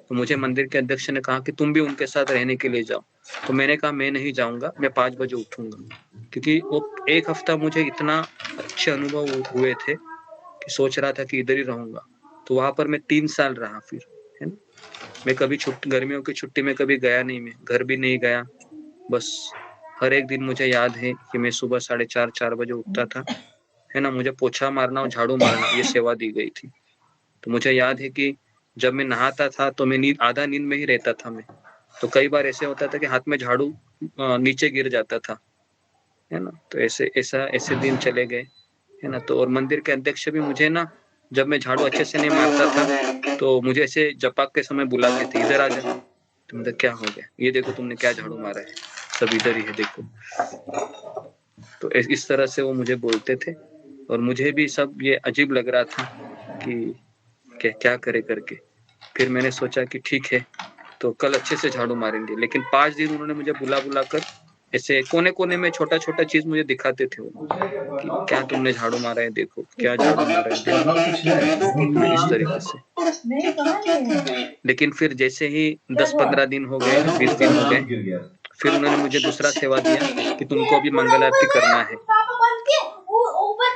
तो मुझे मंदिर के अध्यक्ष ने कहा कि तुम भी उनके साथ रहने के लिए जाओ। तो मैंने कहा मैं नहीं जाऊंगा, मैं 5 बजे उठूंगा, क्योंकि वो एक हफ्ता मुझे इतना अच्छे अनुभव हुए थे कि सोच रहा था कि इधर ही रहूंगा। तो वहाँ पर मैं 3 साल रहा फिर, है ना। मैं कभी गर्मियों की छुट्टी में कभी गया नहीं, मैं घर भी नहीं गया। बस हर एक दिन मुझे याद है कि मैं सुबह 4:30-4 बजे उठता था, है ना। मुझे पोछा मारना और झाड़ू मारना ये सेवा दी गई थी। तो मुझे याद है कि जब मैं नहाता था तो मैं आधा नींद में ही रहता था मैं। तो कई बार ऐसे होता था कि हाथ में झाड़ू नीचे गिर जाता था, है ना। तो ऐसे दिन चले गए, है ना। तो और मंदिर के अध्यक्ष भी मुझे ना, जब मैं झाड़ू अच्छे से नहीं मारता था तो मुझे ऐसे जपाक के समय बुलाते थे, इधर आ जा। तो मतलब क्या हो गया, ये देखो तुमने क्या झाड़ू मारा है, सब इधर ही है देखो। तो इस तरह से वो मुझे बोलते थे और मुझे भी सब ये अजीब लग रहा था कि क्या करे करके। फिर मैंने सोचा कि ठीक है, तो कल अच्छे से झाड़ू मारेंगे। लेकिन 5 दिन उन्होंने मुझे बुला कर ऐसे कोने कोने में छोटा छोटा चीज मुझे दिखाते थे वो, कि क्या तुमने झाड़ू मारा है देखो, क्या झाड़ू मारा है देखो, इस तरीके से। लेकिन फिर जैसे ही 10-15 दिन हो गए, 20 दिन हो गए, फिर उन्होंने मुझे दूसरा सेवा दिया कि तुमको अभी मंगल आरती करना है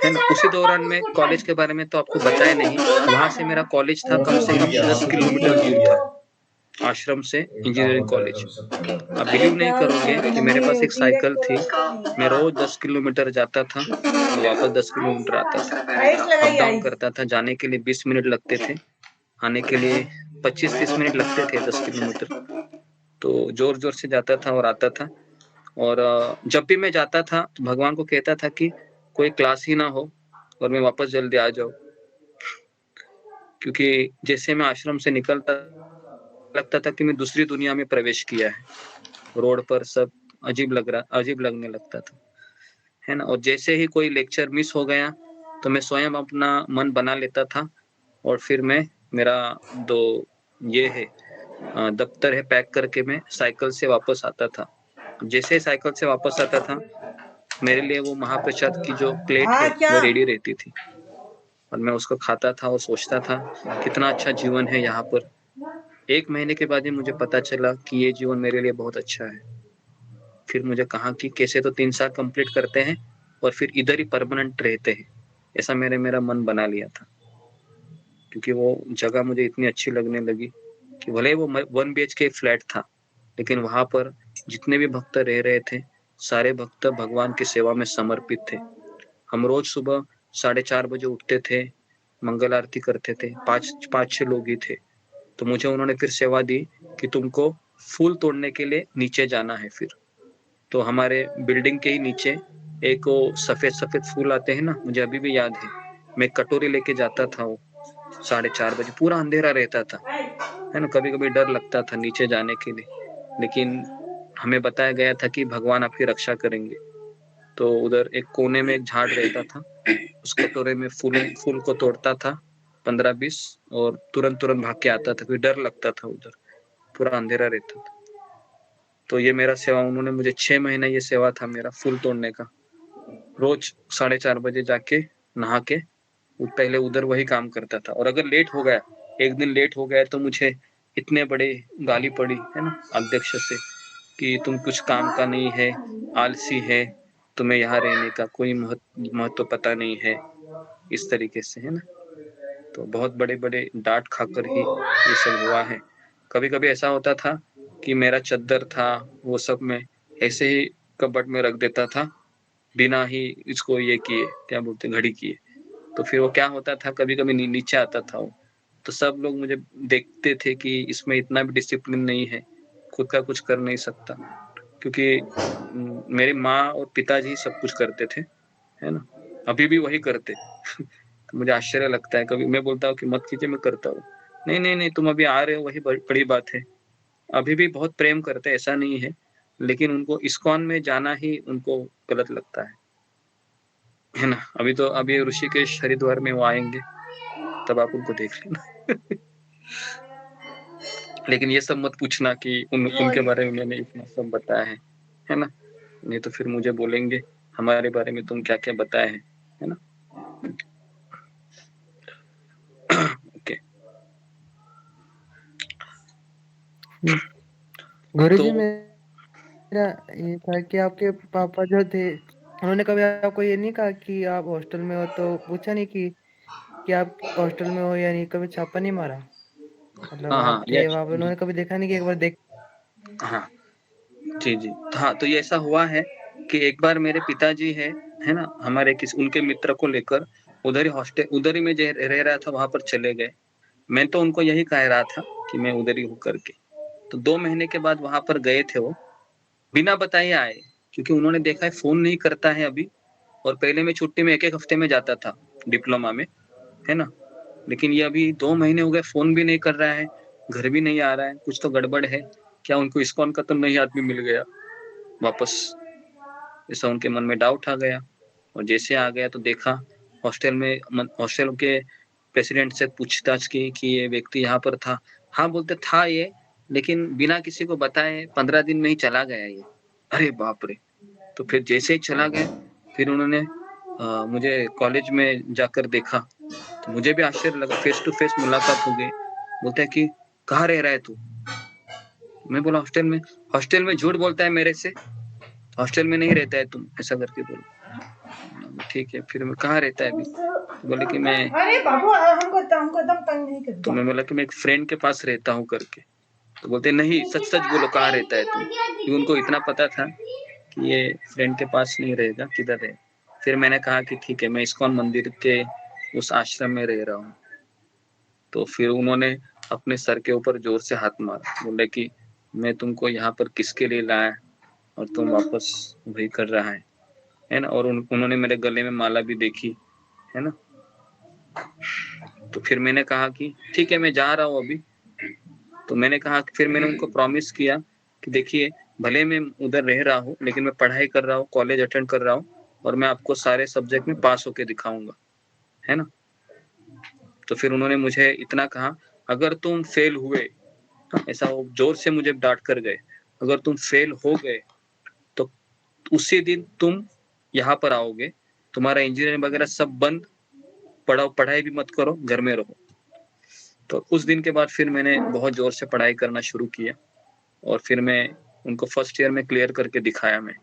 ना। उसी दौरान में कॉलेज के बारे में तो आपको बताया नहीं, वहां से मेरा कॉलेज था कम से कम 10 किलोमीटर दूर था, आश्रम से इंजीनियरिंग कॉलेज। आप बिलीव नहीं करोगे कि मेरे पास एक साइकिल थी, मैं रोज 10 किलोमीटर जाता था और वापस 10 किलोमीटर आता था, अप डाउन करता था। जाने के लिए 20 मिनट लगते थे, आने के लिए 25-30 मिनट लगते थे 10 किलोमीटर। तो जोर जोर से जाता था और आता था। और जब भी मैं जाता था तो भगवान को कहता था कि कोई क्लास ही ना हो और मैं वापस जल्दी आ जाऊं, क्योंकि जैसे मैं आश्रम से निकलता लगता था कि मैं दूसरी दुनिया में प्रवेश किया है। रोड पर सब अजीब लगने लगता था, है ना। और जैसे ही कोई लेक्चर मिस हो गया तो मैं स्वयं अपना मन बना लेता था और फिर मैं मेरा ये है दफ्तर है पैक करके मैं साइकिल से वापस आता था। जैसे साइकिल से वापस आता था, मेरे लिए वो महाप्रसाद की जो प्लेट है वो रेडी रहती थी और मैं उसको खाता था और सोचता था कितना अच्छा जीवन है यहाँ पर। 1 महीने के बाद ही मुझे पता चला कि ये जीवन मेरे लिए बहुत अच्छा है। फिर मुझे कहा कि कैसे तो 3 साल कंप्लीट करते हैं और फिर इधर ही परमानेंट रहते हैं, ऐसा मेरा मन बना लिया था। क्योंकि वो जगह मुझे इतनी अच्छी लगने लगी कि भले वो 1 BHK फ्लैट था, लेकिन वहां पर जितने भी भक्त रह रहे थे सारे भक्त भगवान की सेवा में समर्पित थे। हम रोज सुबह 4:30 बजे उठते थे, मंगल आरती करते थे, 5-6 लोग ही थे। तो मुझे उन्होंने फिर सेवा दी कि तुमको फूल तोड़ने के लिए नीचे जाना है। फिर तो हमारे बिल्डिंग के ही नीचे एक वो सफेद फूल आते हैं ना, मुझे अभी भी याद है। मैं कटोरी लेके जाता था, वो 4:30 बजे पूरा अंधेरा रहता था, है ना। कभी कभी डर लगता था नीचे जाने के लिए, लेकिन हमें बताया गया था कि भगवान आपकी रक्षा करेंगे। तो उधर एक कोने में एक झाड़ रहता था, उस कटोरे में फूल को तोड़ता था 15-20 और तुरंत भाग के आता था, फिर डर लगता था, उधर पूरा अंधेरा रहता था। तो ये मेरा सेवा, उन्होंने मुझे 6 महीने ये सेवा था मेरा फूल तोड़ने का। रोज 4:30 बजे जाके नहा के पहले उधर वही काम करता था। और अगर लेट हो गया, एक दिन लेट हो गया, तो मुझे इतने बड़े गाली पड़ी, है ना, अध्यक्ष से कि तुम कुछ काम का नहीं है, आलसी है, तुम्हें यहाँ रहने का कोई महत्व पता नहीं है, इस तरीके से, है ना। तो बहुत बड़े डांट खाकर ही ये सब हुआ है। कभी कभी ऐसा होता था कि मेरा चद्दर था वो सब मैं ऐसे ही कबर्ड में रख देता था, बिना ही इसको ये किए, क्या बोलते, घड़ी किए। तो फिर वो क्या होता था, कभी कभी नीचे आता था वो, तो सब लोग मुझे देखते थे कि इसमें इतना भी डिसिप्लिन नहीं है, खुद का कुछ कर नहीं सकता। क्योंकि मेरी माँ और पिताजी सब कुछ करते थे, है ना, अभी भी वही करते। तो मुझे आश्चर्य लगता है, कभी मैं बोलता हूँ कि मत कीजिए, मैं करता हूँ। नहीं, तुम अभी आ रहे हो, वही बड़ी बात है। अभी भी बहुत प्रेम करते, ऐसा नहीं है, लेकिन उनको इस्कॉन में जाना ही उनको गलत लगता है ना। अभी ऋषिकेश हरिद्वार में वो आएंगे तब आप उनको देख लेना। लेकिन ये सब मत पूछना कि उनके बारे में मैंने इतना सब बताया है ना, नहीं तो फिर मुझे बोलेंगे हमारे बारे में तुम क्या क्या बताए हैं, है ना। ओके गुरुजी तो मेरा ये था कि आपके पापा जो थे उन्होंने कभी आपको ये नहीं कहा कि आप हॉस्टल में हो, तो पूछा नहीं कि आप हॉस्टल में हो या नहीं, कभी छापा नहीं मारा? मतलब हाँ आप थे वहां पे, उन्होंने कभी देखा नहीं कि एक बार देख? हाँ जी हाँ, तो ये ऐसा हुआ है कि एक बार मेरे पिताजी है ना, हमारे उनके मित्र को लेकर उधर ही मैं रह रहा था, वहां पर चले गए। मैं तो उनको यही कह रहा था कि मैं उधर ही हूँ करके। तो 2 महीने के बाद वहां पर गए थे, वो बिना बताए आए, क्योंकि उन्होंने देखा है फोन नहीं करता है अभी, और पहले मैं छुट्टी में 1-1 हफ्ते में जाता था डिप्लोमा में, है ना। लेकिन ये अभी 2 महीने हो गए, फोन भी नहीं कर रहा है, घर भी नहीं आ रहा है, कुछ तो गड़बड़ है। क्या उनको इस्कॉन का तो नहीं आदमी मिल गया वापस, ऐसा उनके मन में डाउट आ गया। और जैसे आ गया तो देखा हॉस्टल के प्रेसिडेंट से पूछताछ की कि ये व्यक्ति यहाँ पर था। हाँ बोलते था ये, लेकिन बिना किसी को बताए 15 दिन में ही चला गया ये। अरे बाप रे। तो फिर जैसे ही चला गया, फिर उन्होंने मुझे कॉलेज में जाकर देखा, तो मुझे भी आश्चर्य लगा, फेस टू फेस मुलाकात हो गई। बोलता है कि कहाँ रह रहा है तू? मैं बोला हॉस्टल में झूठ बोलता है मेरे से, हॉस्टल में नहीं रहता है तुम, ऐसा करके बोला। ठीक है, फिर मैं कहाँ रहता है अभी? बोले कि मैं, अरे बाबू हमको दम तंग नहीं कर। तो मैं बोला कि मैं एक फ्रेंड के पास रहता हूँ करके। तो बोलते नहीं, सच बोलो कहाँ रहता है तुम, क्योंकि उनको इतना पता था कि ये फ्रेंड के पास नहीं रहेगा, किधर है। फिर मैंने कहा कि ठीक है, मैं इस्कॉन मंदिर के उस आश्रम में रह रहा हूँ। तो फिर उन्होंने अपने सर के ऊपर जोर से हाथ मारा, बोले कि मैं तुमको यहाँ पर किसके लिए लाया और तुम वापस वही कर रहा है ना। और उन्होंने मेरे गले में माला भी देखी, है ना। तो फिर मैंने कहा कि ठीक है, मैं जा रहा हूँ अभी। तो फिर मैंने उनको प्रॉमिस किया कि देखिए, भले मैं उधर रह रहा हूँ, लेकिन मैं पढ़ाई कर रहा हूँ, कॉलेज अटेंड कर रहा हूँ, और मैं आपको सारे सब्जेक्ट में पास होके दिखाऊंगा, है ना। तो फिर उन्होंने मुझे इतना कहा, अगर तुम फेल हुए, ऐसा वो जोर से मुझे डांट कर गए, अगर तुम फेल हो गए तो उसी दिन तुम यहाँ पर आओगे, तुम्हारा इंजीनियरिंग वगैरह सब बंद, पढ़ाई भी मत करो, घर में रहो। तो उस दिन के बाद फिर मैंने बहुत जोर से पढ़ाई करना शुरू किया, और फिर मैं उनको फर्स्ट ईयर में क्लियर करके दिखाया मैं,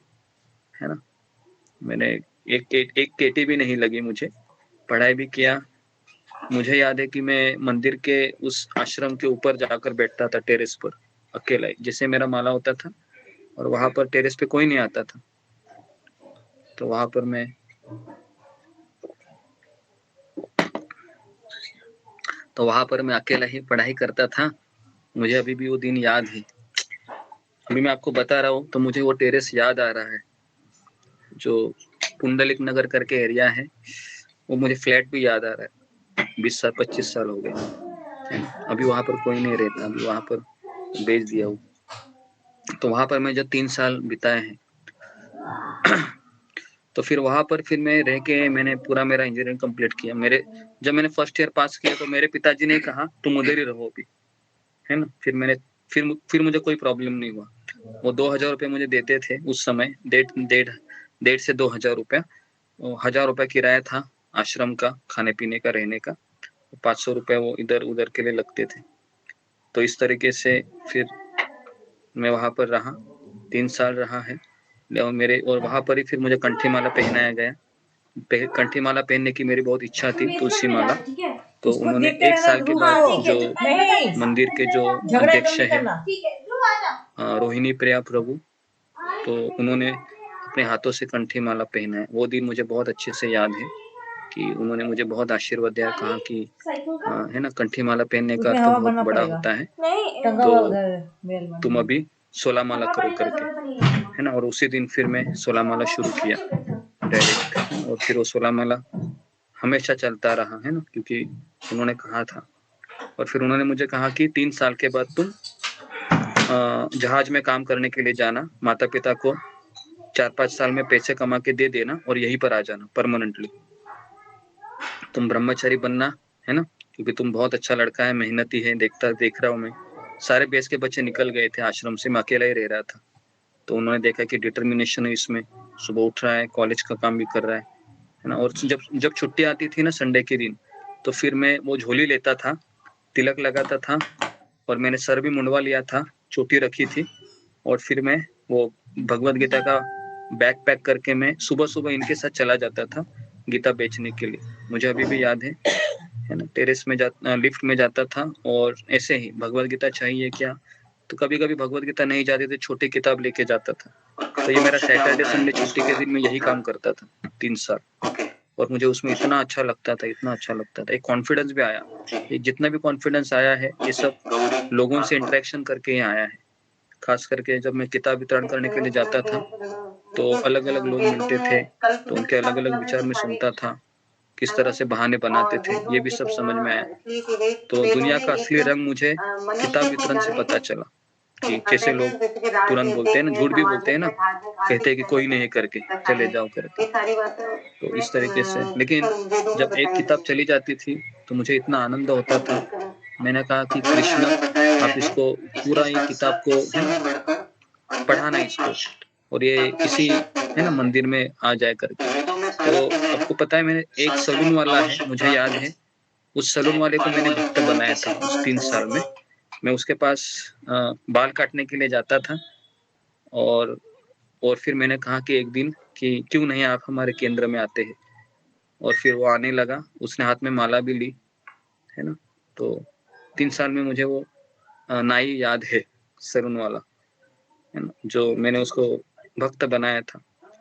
है ना। मैंने एक केटी भी नहीं लगी मुझे, पढ़ाई भी किया। मुझे याद है कि मैं मंदिर के उस आश्रम के ऊपर जाकर बैठता था टेरेस पर अकेला ही, जैसे मेरा माला होता था, और वहां पर टेरेस पे कोई नहीं आता था। तो वहां पर मैं अकेला ही पढ़ाई करता था। मुझे अभी भी वो दिन याद है। अभी मैं आपको बता रहा हूँ तो मुझे वो टेरेस याद आ रहा है, जो पुंडलिक नगर करके एरिया है, वो मुझे फ्लैट भी याद आ रहा है। 25 साल हो गए, अभी वहां पर कोई नहीं रहता, अभी वहां पर बेच दिया वो। तो वहां पर मैं जो 3 साल बिताए हैं, तो फिर वहां पर फिर मैं रह के मैंने पूरा मेरा इंजीनियरिंग कंप्लीट किया। जब मैंने फर्स्ट ईयर पास किया तो मेरे पिताजी ने कहा तुम उधर ही रहो अभी, है ना। फिर मुझे कोई प्रॉब्लम नहीं हुआ। वो 2000 रुपये मुझे देते थे उस समय, 1.5 से 2000 रुपया। 1000 रुपया किराया था आश्रम का, खाने पीने का, रहने का। 500 रुपये वो इधर उधर के लिए लगते थे। तो इस तरीके से फिर मैं वहां पर रहा, 3 साल रहा है। और वहां पर ही फिर मुझे कंठी माला पहनाया गया। कंठी माला पहनने की मेरी बहुत इच्छा थी, तुलसी माला। तो उन्होंने 1 साल के बाद जो मंदिर के जो अध्यक्ष है रोहिणी प्रिया प्रभु, तो उन्होंने अपने हाथों से कंठी माला पहना है। वो दिन मुझे बहुत अच्छे से याद है कि उन्होंने मुझे बहुत आशीर्वाद दिया, कहा कि है ना, कंठी माला पहनने का अर्थ बहुत बड़ा होता है, तो तुम अभी 16 माला करो करके, है ना। और उसी दिन फिर मैं 16 माला शुरू किया डायरेक्ट, और फिर वो 16 माला हमेशा चलता रहा, है ना, क्योंकि उन्होंने कहा था। और फिर उन्होंने मुझे कहा कि 3 साल के बाद तुम जहाज में काम करने के लिए जाना, माता पिता को 4-5 साल में पैसे कमा के दे देना और यहीं पर आ जाना परमानेंटली। तुम ब्रह्मचारी बनना, है ना, क्योंकि तुम बहुत अच्छा लड़का है, मेहनती है, देख रहा हूँ मैं। सारे बेस के बच्चे निकल गए थे आश्रम से, मैं अकेला ही रह रहा था। तो उन्होंने देखा कि डिटर्मिनेशन है इसमें, सुबह उठ रहा है, कॉलेज का काम भी कर रहा है ना। और जब छुट्टी आती थी ना संडे के दिन, तो फिर मैं वो झोली लेता था, तिलक लगाता था और मैंने सर भी मुंडवा लिया था, चोटी रखी थी, और फिर मैं वो भगवत गीता का बैग पैक करके मैं सुबह इनके साथ चला जाता था गीता बेचने के लिए। मुझे अभी भी याद है ना, टेरेस में लिफ्ट में जाता था और ऐसे ही भगवत गीता चाहिए क्या, तो कभी कभी भगवत गीता नहीं जाती थी, छोटी किताब लेके जाता था। तो ये मेरा सैटरडे संडे छुट्टी के दिन में यही काम करता था 3 साल, और मुझे उसमें इतना अच्छा लगता था, इतना अच्छा लगता था। एक कॉन्फिडेंस भी आया, ये जितना भी कॉन्फिडेंस आया है ये सब लोगों से इंटरेक्शन करके ही आया है। खास करके जब मैं किताब वितरण करने के लिए जाता था तो अलग अलग लोग मिलते थे, तो उनके अलग अलग विचार में सुनता था, किस तरह से बहाने बनाते थे, ये भी सब समझ में आया। तो दुनिया का असली रंग मुझे किताब वितरण से पता चला कि कैसे लोग तुरंत बोलते हैं ना, झूठ भी बोलते हैं ना, कहते हैं कि कोई नहीं करके चले जाओ करके, तो इस तरीके से। लेकिन जब एक किताब चली जाती थी तो मुझे इतना आनंद होता था। मैंने कहा कि कृष्ण, आप इसको पूरा ये किताब को है ना पढ़ाना इसको, और ये किसी है ना मंदिर में आ जाए करके। तो आपको पता है, मैंने एक सलून वाला है, मुझे याद है, उस सलून वाले को मैंने भक्त बनाया था उस 3 साल में। मैं उसके पास बाल काटने के लिए जाता था, और फिर मैंने कहा कि एक दिन कि क्यों नहीं आप हमारे केंद्र में आते हैं, और फिर वो आने लगा, उसने हाथ में माला भी ली, है ना। तो 3 साल में मुझे वो नाई याद है, सलून वाला, है ना, जो मैंने उसको भक्त बनाया था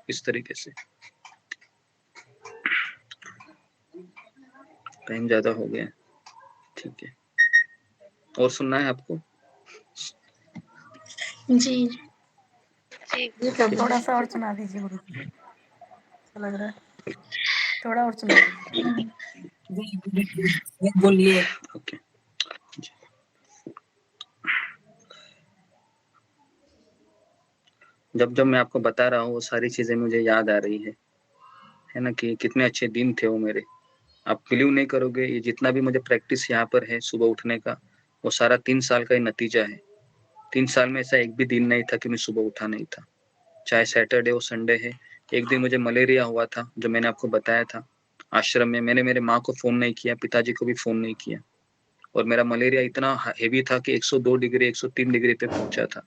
इस तरीके से। टाइम ज्यादा हो गया, ठीक है, और सुनना है आपको? जी थोड़ा सा और सुना दीजिए गुरु जी, अच्छा लग रहा है, थोड़ा और सुना दीजिए। बोलिए। ओके, जब मैं आपको बता रहा हूँ वो सारी चीजें मुझे याद आ रही है ना, कि कितने अच्छे दिन थे वो मेरे। आप बिलीव नहीं करोगे, ये जितना भी मुझे प्रैक्टिस यहाँ पर है सुबह उठने का, वो सारा 3 साल का ही नतीजा है। 3 साल में ऐसा एक भी दिन नहीं था कि मैं सुबह उठा नहीं था, चाहे सैटरडे हो संडे है। एक दिन मुझे मलेरिया हुआ था, जो मैंने आपको बताया था आश्रम में। मैंने मेरे माँ को फोन नहीं किया, पिताजी को भी फोन नहीं किया, और मेरा मलेरिया इतना हेवी था कि 102 डिग्री 103 डिग्री पे पहुंचा था,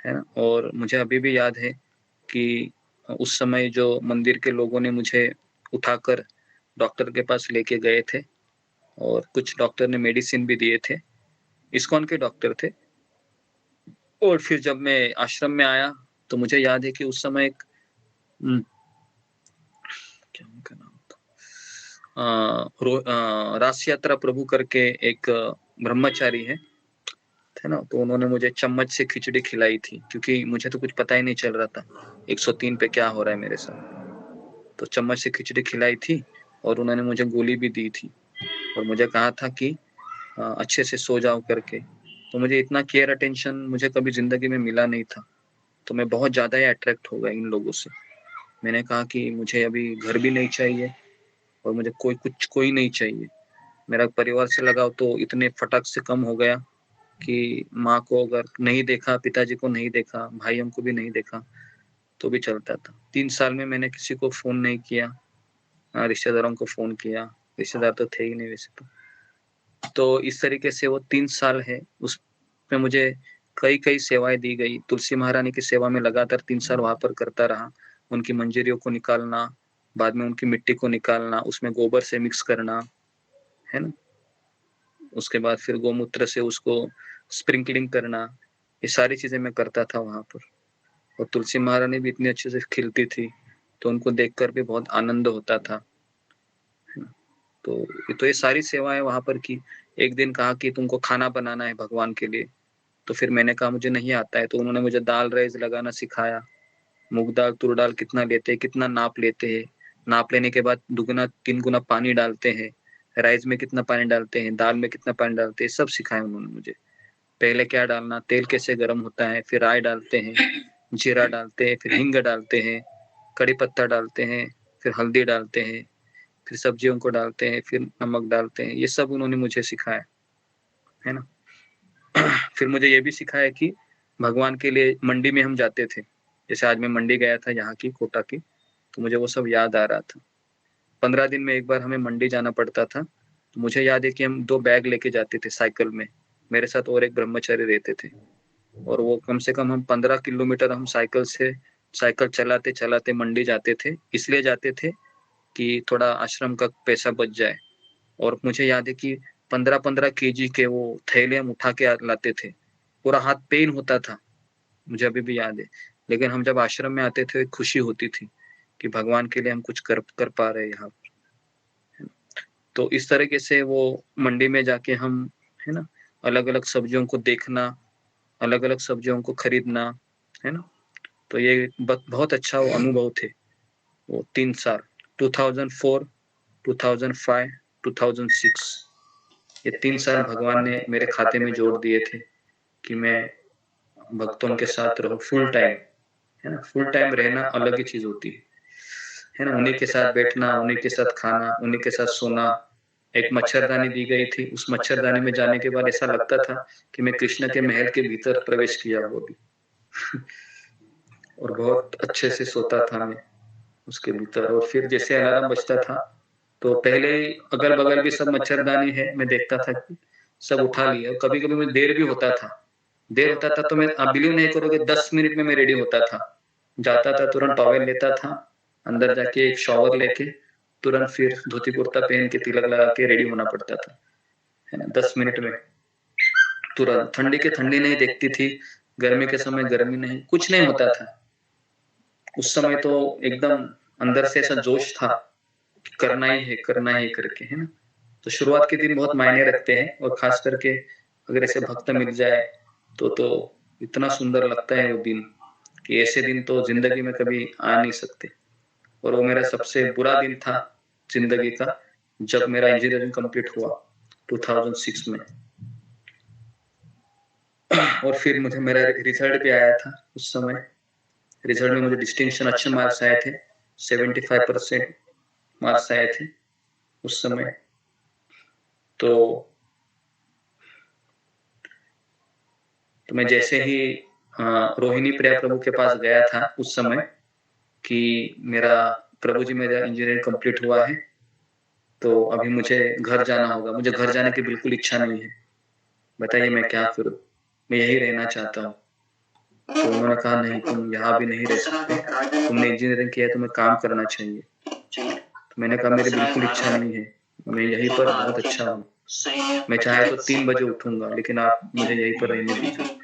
है ना। और मुझे अभी भी याद है कि उस समय जो मंदिर के लोगों ने मुझे उठाकर डॉक्टर के पास लेके गए थे, और कुछ डॉक्टर ने मेडिसिन भी दिए थे, इस्कॉन के डॉक्टर थे। और फिर जब मैं आश्रम में आया तो मुझे याद है कि उस समय एक क्या उनका नाम था, रास यात्रा प्रभु करके एक ब्रह्मचारी है ना, तो उन्होंने मुझे चम्मच से खिचड़ी खिलाई थी, क्योंकि मुझे तो कुछ पता ही नहीं चल रहा था 103 पे क्या हो रहा है मेरे साथ। तो चम्मच से खिचड़ी खिलाई थी, और उन्होंने मुझे गोली भी दी थी, और मुझे कहा था कि अच्छे से सो जाओ करके। तो मुझे इतना केयर अटेंशन मुझे कभी जिंदगी में मिला नहीं था, तो मैं बहुत ज़्यादा ही अट्रैक्ट हो गया इन लोगों से। मैंने कहा कि मुझे अभी घर भी नहीं चाहिए, और मुझे कोई नहीं चाहिए। मेरा परिवार से लगाव तो इतने फटाक से कम हो गया कि माँ को अगर नहीं देखा, पिताजी को नहीं देखा, भाइयों को भी नहीं देखा, तो भी चलता था। 3 साल में मैंने किसी को फ़ोन नहीं किया, रिश्तेदारों को फ़ोन किया, रिश्तेदार तो थे ही नहीं वैसे तो इस तरीके से वो 3 साल है, उसमें मुझे कई सेवाएं दी गई। तुलसी महारानी की सेवा में लगातार 3 साल वहाँ पर करता रहा। उनकी मंजरियों को निकालना, बाद में उनकी मिट्टी को निकालना, उसमें गोबर से मिक्स करना, है ना। उसके बाद फिर गोमूत्र से उसको स्प्रिंकलिंग करना, ये सारी चीजें मैं करता था वहाँ पर। और तुलसी महारानी भी इतनी अच्छे से खिलती थी, तो उनको देखकर भी बहुत आनंद होता था, है ना। तो ये सारी सेवाएं वहाँ पर की। एक दिन कहा कि तुमको खाना बनाना है भगवान के लिए, तो फिर मैंने कहा मुझे नहीं आता है, तो उन्होंने मुझे दाल राइस लगाना सिखाया। मूंग दाल तुर दाल कितना लेते हैं, कितना नाप लेते हैं, नाप लेने के बाद 2 गुना 3 गुना पानी डालते हैं, राइस में कितना पानी डालते हैं, दाल में कितना पानी डालते हैं, सब सिखाया उन्होंने मुझे। पहले क्या डालना, तेल कैसे गर्म होता है, फिर राई डालते हैं, जीरा डालते हैं, फिर हींग डालते हैं, कड़ी पत्ता डालते हैं, फिर हल्दी डालते हैं, फिर सब्जियों को डालते हैं, फिर नमक डालते हैं। ये सब उन्होंने मुझे सिखाया है ना। फिर मुझे ये भी सिखाया कि भगवान के लिए मंडी में हम जाते थे। जैसे आज मैं मंडी गया था यहाँ की, कोटा की, तो मुझे वो सब याद आ रहा था। 15 दिन में एक बार हमें मंडी जाना पड़ता था। तो मुझे याद है कि हम 2 बैग लेके जाते थे साइकिल में। मेरे साथ और एक ब्रह्मचारी रहते थे, और वो कम से कम हम 15 किलोमीटर हम साइकिल चलाते चलाते मंडी जाते थे। इसलिए जाते थे कि थोड़ा आश्रम का पैसा बच जाए। और मुझे याद है कि 15-15 केजी के वो थैले हम उठा के लाते थे। पूरा हाथ पेन होता था, मुझे अभी भी याद है। लेकिन हम जब आश्रम में आते थे, खुशी होती थी कि भगवान के लिए हम कुछ कर पा रहे हैं यहाँ पर। तो इस तरीके से वो मंडी में जाके हम, है ना, अलग अलग सब्जियों को देखना, अलग अलग सब्जियों को खरीदना, है ना। तो ये बहुत अच्छा वो अनुभव थे वो 3 साल, 2004, 2005, 2006। ये 3 साल भगवान ने मेरे खाते में जोड़ दिए थे कि मैं भक्तों के साथ रहूं फुल टाइम, है ना। फुल टाइम रहना अलग ही चीज होती है ना। उन्हीं के साथ बैठना, उन्हीं के साथ खाना, उन्हीं के साथ सोना। एक मच्छरदानी दी गई थी, उस मच्छरदानी में जाने के बाद ऐसा लगता था कि मैं कृष्ण के महल के भीतर प्रवेश किया वो भी। और बहुत अच्छे से सोता था मैं उसके भीतर। और फिर जैसे अलार्म बजता था तो पहले अगल बगल भी सब मच्छरदानी है, मैं देखता था कि सब उठा लिया। कभी कभी मुझे देर होता था तो मैं, आप बिलीव नहीं करोगे, 10 मिनट में मैं रेडी होता था। जाता था, तुरंत टॉवेल लेता था, अंदर जाके एक शॉवर लेके तुरंत फिर धोती कुर्ता पहन के तिलक लगा के रेडी होना पड़ता था, है ना। 10 मिनट में तुरंत। ठंडी के ठंडी नहीं देखती थी, गर्मी के समय गर्मी नहीं, कुछ नहीं होता था उस समय। तो एकदम अंदर से ऐसा जोश था कि करना ही है करके, है ना। तो शुरुआत के दिन बहुत मायने रखते हैं, और खास करके अगर ऐसे भक्त मिल जाए तो इतना सुंदर लगता है वो दिन कि ऐसे दिन तो जिंदगी में कभी आ नहीं सकते। और वो मेरा सबसे बुरा दिन था जिंदगी का, जब मेरा इंजीनियरिंग कंप्लीट हुआ 2006 में। और फिर मुझे मेरा रिजल्ट भी आया था उस समय। रिजल्ट में मुझे डिस्टिंक्शन अच्छे मार्क्स आए थे, 75% मार्क्स आए थे उस समय। तो मैं जैसे ही रोहिणी प्रिया प्रभु के पास गया था उस समय कि मेरा प्रभु जी, मेरा इंजीनियरिंग कंप्लीट हुआ है, तो अभी मुझे घर जाना होगा। मुझे घर जाने की बिल्कुल इच्छा नहीं है, बताइए मैं क्या करूं, मैं यही रहना चाहता हूँ। तो उन्होंने कहा नहीं, तुम यहाँ भी नहीं रह सकते, तुमने इंजीनियरिंग किया है, तुम्हें काम करना चाहिए। तो मैंने कहा मेरी बिल्कुल इच्छा नहीं है, मैं यहीं पर बहुत अच्छा हूँ, मैं चाहे तो 3 बजे उठूंगा, लेकिन आप मुझे यहीं पर रहने दीजिए।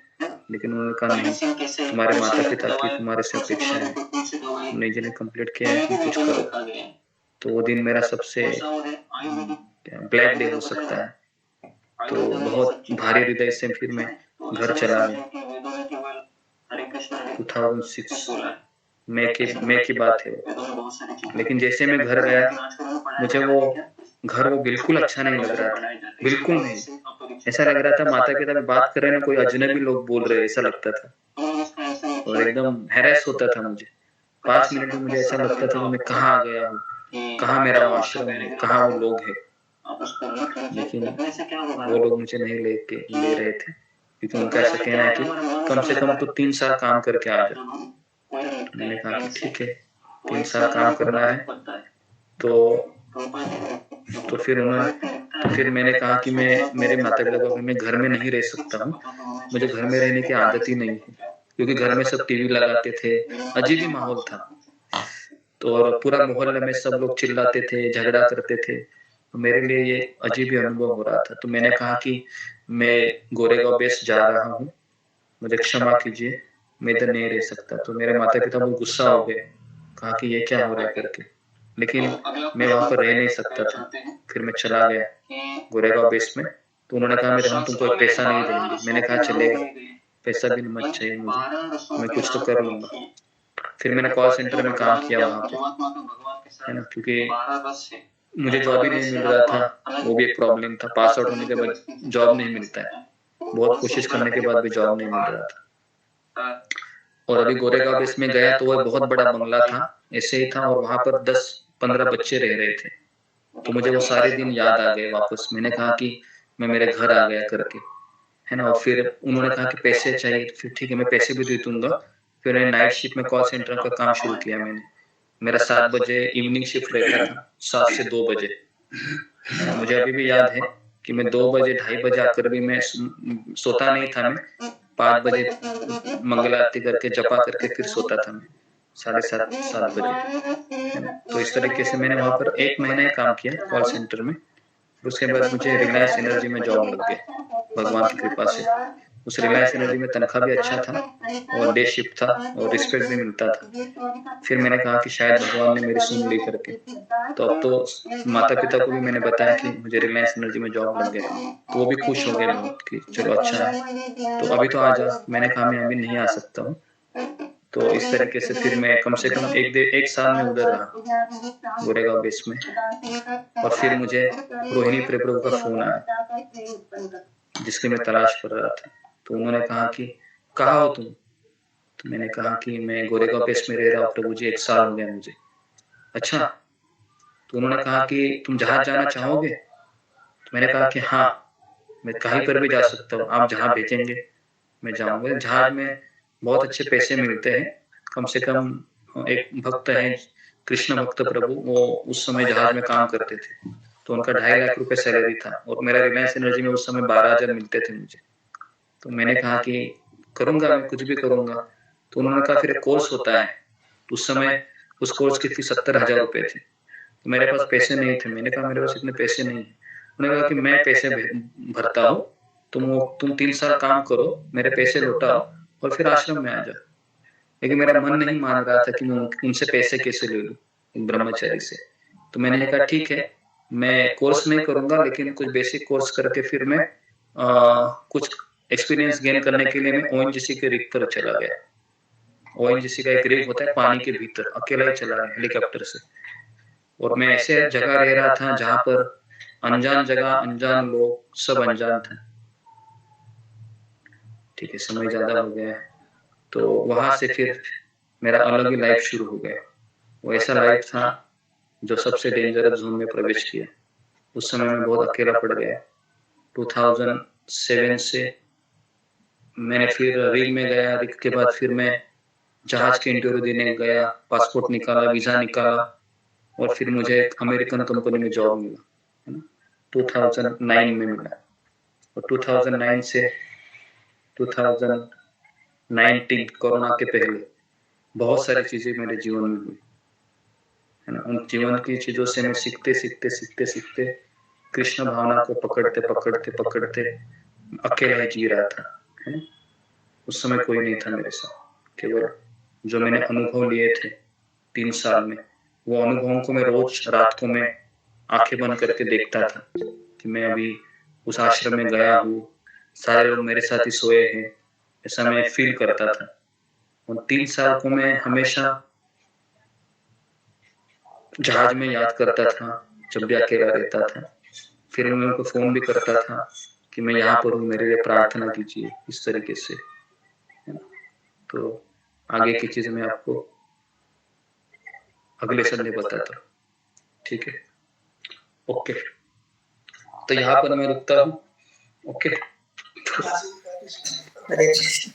लेकिन उन्होंने कहा नहीं, तुम्हारे माता पिता की तुम्हारे से अपेक्षा है, तुमने इंजीनियरिंग कंप्लीट किया है, तुम कुछ करो। तो वो दिन मेरा सबसे ब्लैक डे हो सकता है। तो बहुत भारी हृदय से फिर मैं घर चला गया। 2006 मई की बात है। लेकिन जैसे मैं घर गया, मुझे वो घर वो बिल्कुल अच्छा नहीं लग रहा था, बिल्कुल नहीं। ऐसा लग रहा था माता पिता में बात कर रहे हैं, कोई अजनबी लोग बोल रहे हैं, ऐसा लगता था। और एकदम हैरेस होता था मुझे। 5 मिनट में मुझे ऐसा लगता था कि मैं कहाँ आ गया हूँ, कहाँ मेरा वो आश्रम है, कहाँ वो लोग हैं। लेकिन वो लोग मुझे नहीं ले रहे थे, क्योंकि उनका ऐसा कहना है कि कम से कम तो 3 साल काम करके आ जा। मैंने कहा कि ठीक है, 3 साल काम करना है। तो फिर मैंने कहा कि मेरे माता पिता को मैं घर में नहीं रह सकता हूँ, मुझे घर में रहने की आदत ही नहीं है, क्योंकि घर में सब टीवी लगाते थे, अजीब ही माहौल था। तो और पूरा मोहल्ले में सब लोग चिल्लाते थे, झगड़ा करते थे। तो मेरे लिए ये अजीब ही अनुभव हो रहा था। तो मैंने कहा कि मैं गोरेगांव बेस जा रहा हूँ, मुझे क्षमा कीजिए, मैं इधर नहीं रह सकता। तो मेरे माता पिता बहुत गुस्सा हो गए, कहा कि ये क्या हो रहा है करके। लेकिन मैं वहां पर रह नहीं सकता था। फिर मैं चला गया गोरेगांव बेस में। तो उन्होंने कहा हम तुमको पैसा नहीं देंगे। मैंने कहा चलेगा, पैसा भी मत चाहिए मुझे, मैं कुछ तो कर लूंगा। फिर मैंने कॉल सेंटर में काम किया वहां पे, है ना, क्योंकि मुझे जॉब ही नहीं मिल रहा था, वो भी एक प्रॉब्लम था। पास आउट होने के बाद जॉब नहीं मिलता है, बहुत कोशिश करने के बाद भी जॉब नहीं मिल रहा था। और अभी गोरेगांव बेस में गया तो वह बहुत बड़ा बंगला था, ऐसे ही था, और वहां पर 10-15 बच्चे रह रहे थे। तो मुझे वो सारे दिन याद आ गए वापस। मैंने कहा कि मैं मेरे घर आ गया करके, है ना। और फिर उन्होंने कहा कि पैसे चाहिए, तो फिर ठीक है मैं पैसे भी दे दूंगा। फिर मैंने नाइट शिफ्ट में कॉल सेंटर का काम शुरू किया मैंने। मेरा 7 बजे इवनिंग शिफ्ट रहता था, 7 से 2 बजे। मुझे अभी भी याद है कि मैं 2 बजे 2:30 बजे आकर भी मैं सोता नहीं था। मैं 5 बजे मंगल आरती करके जपा करके फिर सोता था मैं 7:30-7 बजे। तो इस तरीके से मैंने वहां पर 1 महीना ही काम किया कॉल सेंटर में। उसके बाद मुझे रिलायंस एनर्जी में जॉब लग गई भगवान की कृपा से। उस रिलायंस एनर्जी में तनख्वाह भी अच्छा था और डे शिफ्ट था और रिस्पेक्ट भी मिलता था। फिर मैंने कहा कि शायद भगवान ने मेरी सुन ली करके। तो अब तो माता पिता को भी मैंने बताया कि मुझे रिलायंस एनर्जी में जॉब लग गया, तो वो भी खुश हो गए बहुत कि चलो अच्छा है, तो अभी तो आ जा। मैंने कहा मैं अभी नहीं आ सकता हूँ। तो इस तरीके से फिर मैं कम से कम 1 साल में उधर रहा गोरेगांव बेस में। और फिर मुझे रोहिणी प्रभु का फोन आया जिसकी मैं तलाश कर रहा था। तो उन्होंने कहा कि कहाँ हो तुम? तो मैंने कहा कि मैं गोरेगांव बेस में रह रहा हूँ प्रभु जी, 1 साल हो गया मुझे। अच्छा, तो उन्होंने कहा कि तुम जहाज जाना चाहोगे? तो मैंने कहा कि हाँ, मैं कहीं पर भी जा सकता हूँ, आप जहाँ भेजेंगे मैं जाऊंगा। जहाज में बहुत अच्छे पैसे मिलते हैं। कम से कम एक भक्त है कृष्ण भक्त प्रभु, वो उस समय जहाज में काम करते थे, तो उनका 2.5 लाख रुपए सैलरी था और मेरा रिलायंस एनर्जी में उस समय 12,000 मिलते थे मुझे। तो मैंने कहा कि करूंगा, मैं कुछ भी करूंगा। तो उन्होंने कहा फिर एक कोर्स होता है। उस समय उस कोर्स की फीस 70,000 रुपए थी। तो मेरे पास पैसे नहीं थे। मैंने कहा मेरे पास इतने पैसे नहीं है। उन्होंने कहा कि मैं पैसे भरता हूँ, तुम 3 साल काम करो, मेरे पैसे लौटाओ और फिर आश्रम में आ जाओ। लेकिन मेरा मन नहीं मान रहा था कि मैं उनसे पैसे कैसे ले लूं ब्रह्मचारी से। तो मैंने कहा ठीक है, मैं कोर्स नहीं करूंगा, लेकिन कुछ बेसिक कोर्स करके फिर मैं कुछ एक्सपीरियंस गेन करने के लिए मैं ओएनजीसी के रिग पर चला गया। ओएनजीसी का एक रिग होता है पानी के भीतर, अकेला ही चला गया हेलीकॉप्टर से। और मैं ऐसे जगह रह रहा था जहां पर अनजान जगह, अनजान लोग, सब अनजान थे। ठीक है, समय ज्यादा हो गया है। तो वहां से फिर मेरा अलग ही लाइफ शुरू हो गया। वो ऐसा लाइफ था जो सबसे डेंजरस जोन में प्रवेश किया। उस समय मैं बहुत अकेला पड़ गया। 2007 से मैंने फिर रिग में गया। रिग के बाद फिर मैं जहाज के इंटरव्यू देने गया, पासपोर्ट निकाला, वीजा निकाला और फिर मुझे एक अमेरिकन कंपनी में जॉब मिला, 2009 में मिला। और 2009 से 2019 कोरोना के पहले बहुत सारी चीजें मेरे जीवन में हुई, है ना। उन जीवन की चीजों से मैं सीखते कृष्ण भावना को पकड़ते अकेला ही जी रहा था, है ना। उस समय कोई नहीं था मेरे साथ, केवल जो मैंने अनुभव लिए थे 3 साल में, वो अनुभवों को मैं रोज रात को मैं आंखें बंद करके देखता था कि मैं अभी उस आश्रम में गया हूँ, सारे लोग मेरे साथ ही सोए हैं, ऐसा मैं फील करता था। उन 3 साल को मैं हमेशा जहाज में याद करता था जब भी अकेला रहता था। फिर मैं उनको फोन भी करता था कि मैं यहाँ पर हूँ, मेरे लिए प्रार्थना कीजिए, इस तरीके से। तो आगे की चीज मैं आपको अगले संडे बताता हूँ, ठीक है। ओके, तो यहाँ पर मैं रुकता हूँ। ओके, हरे कृष्ण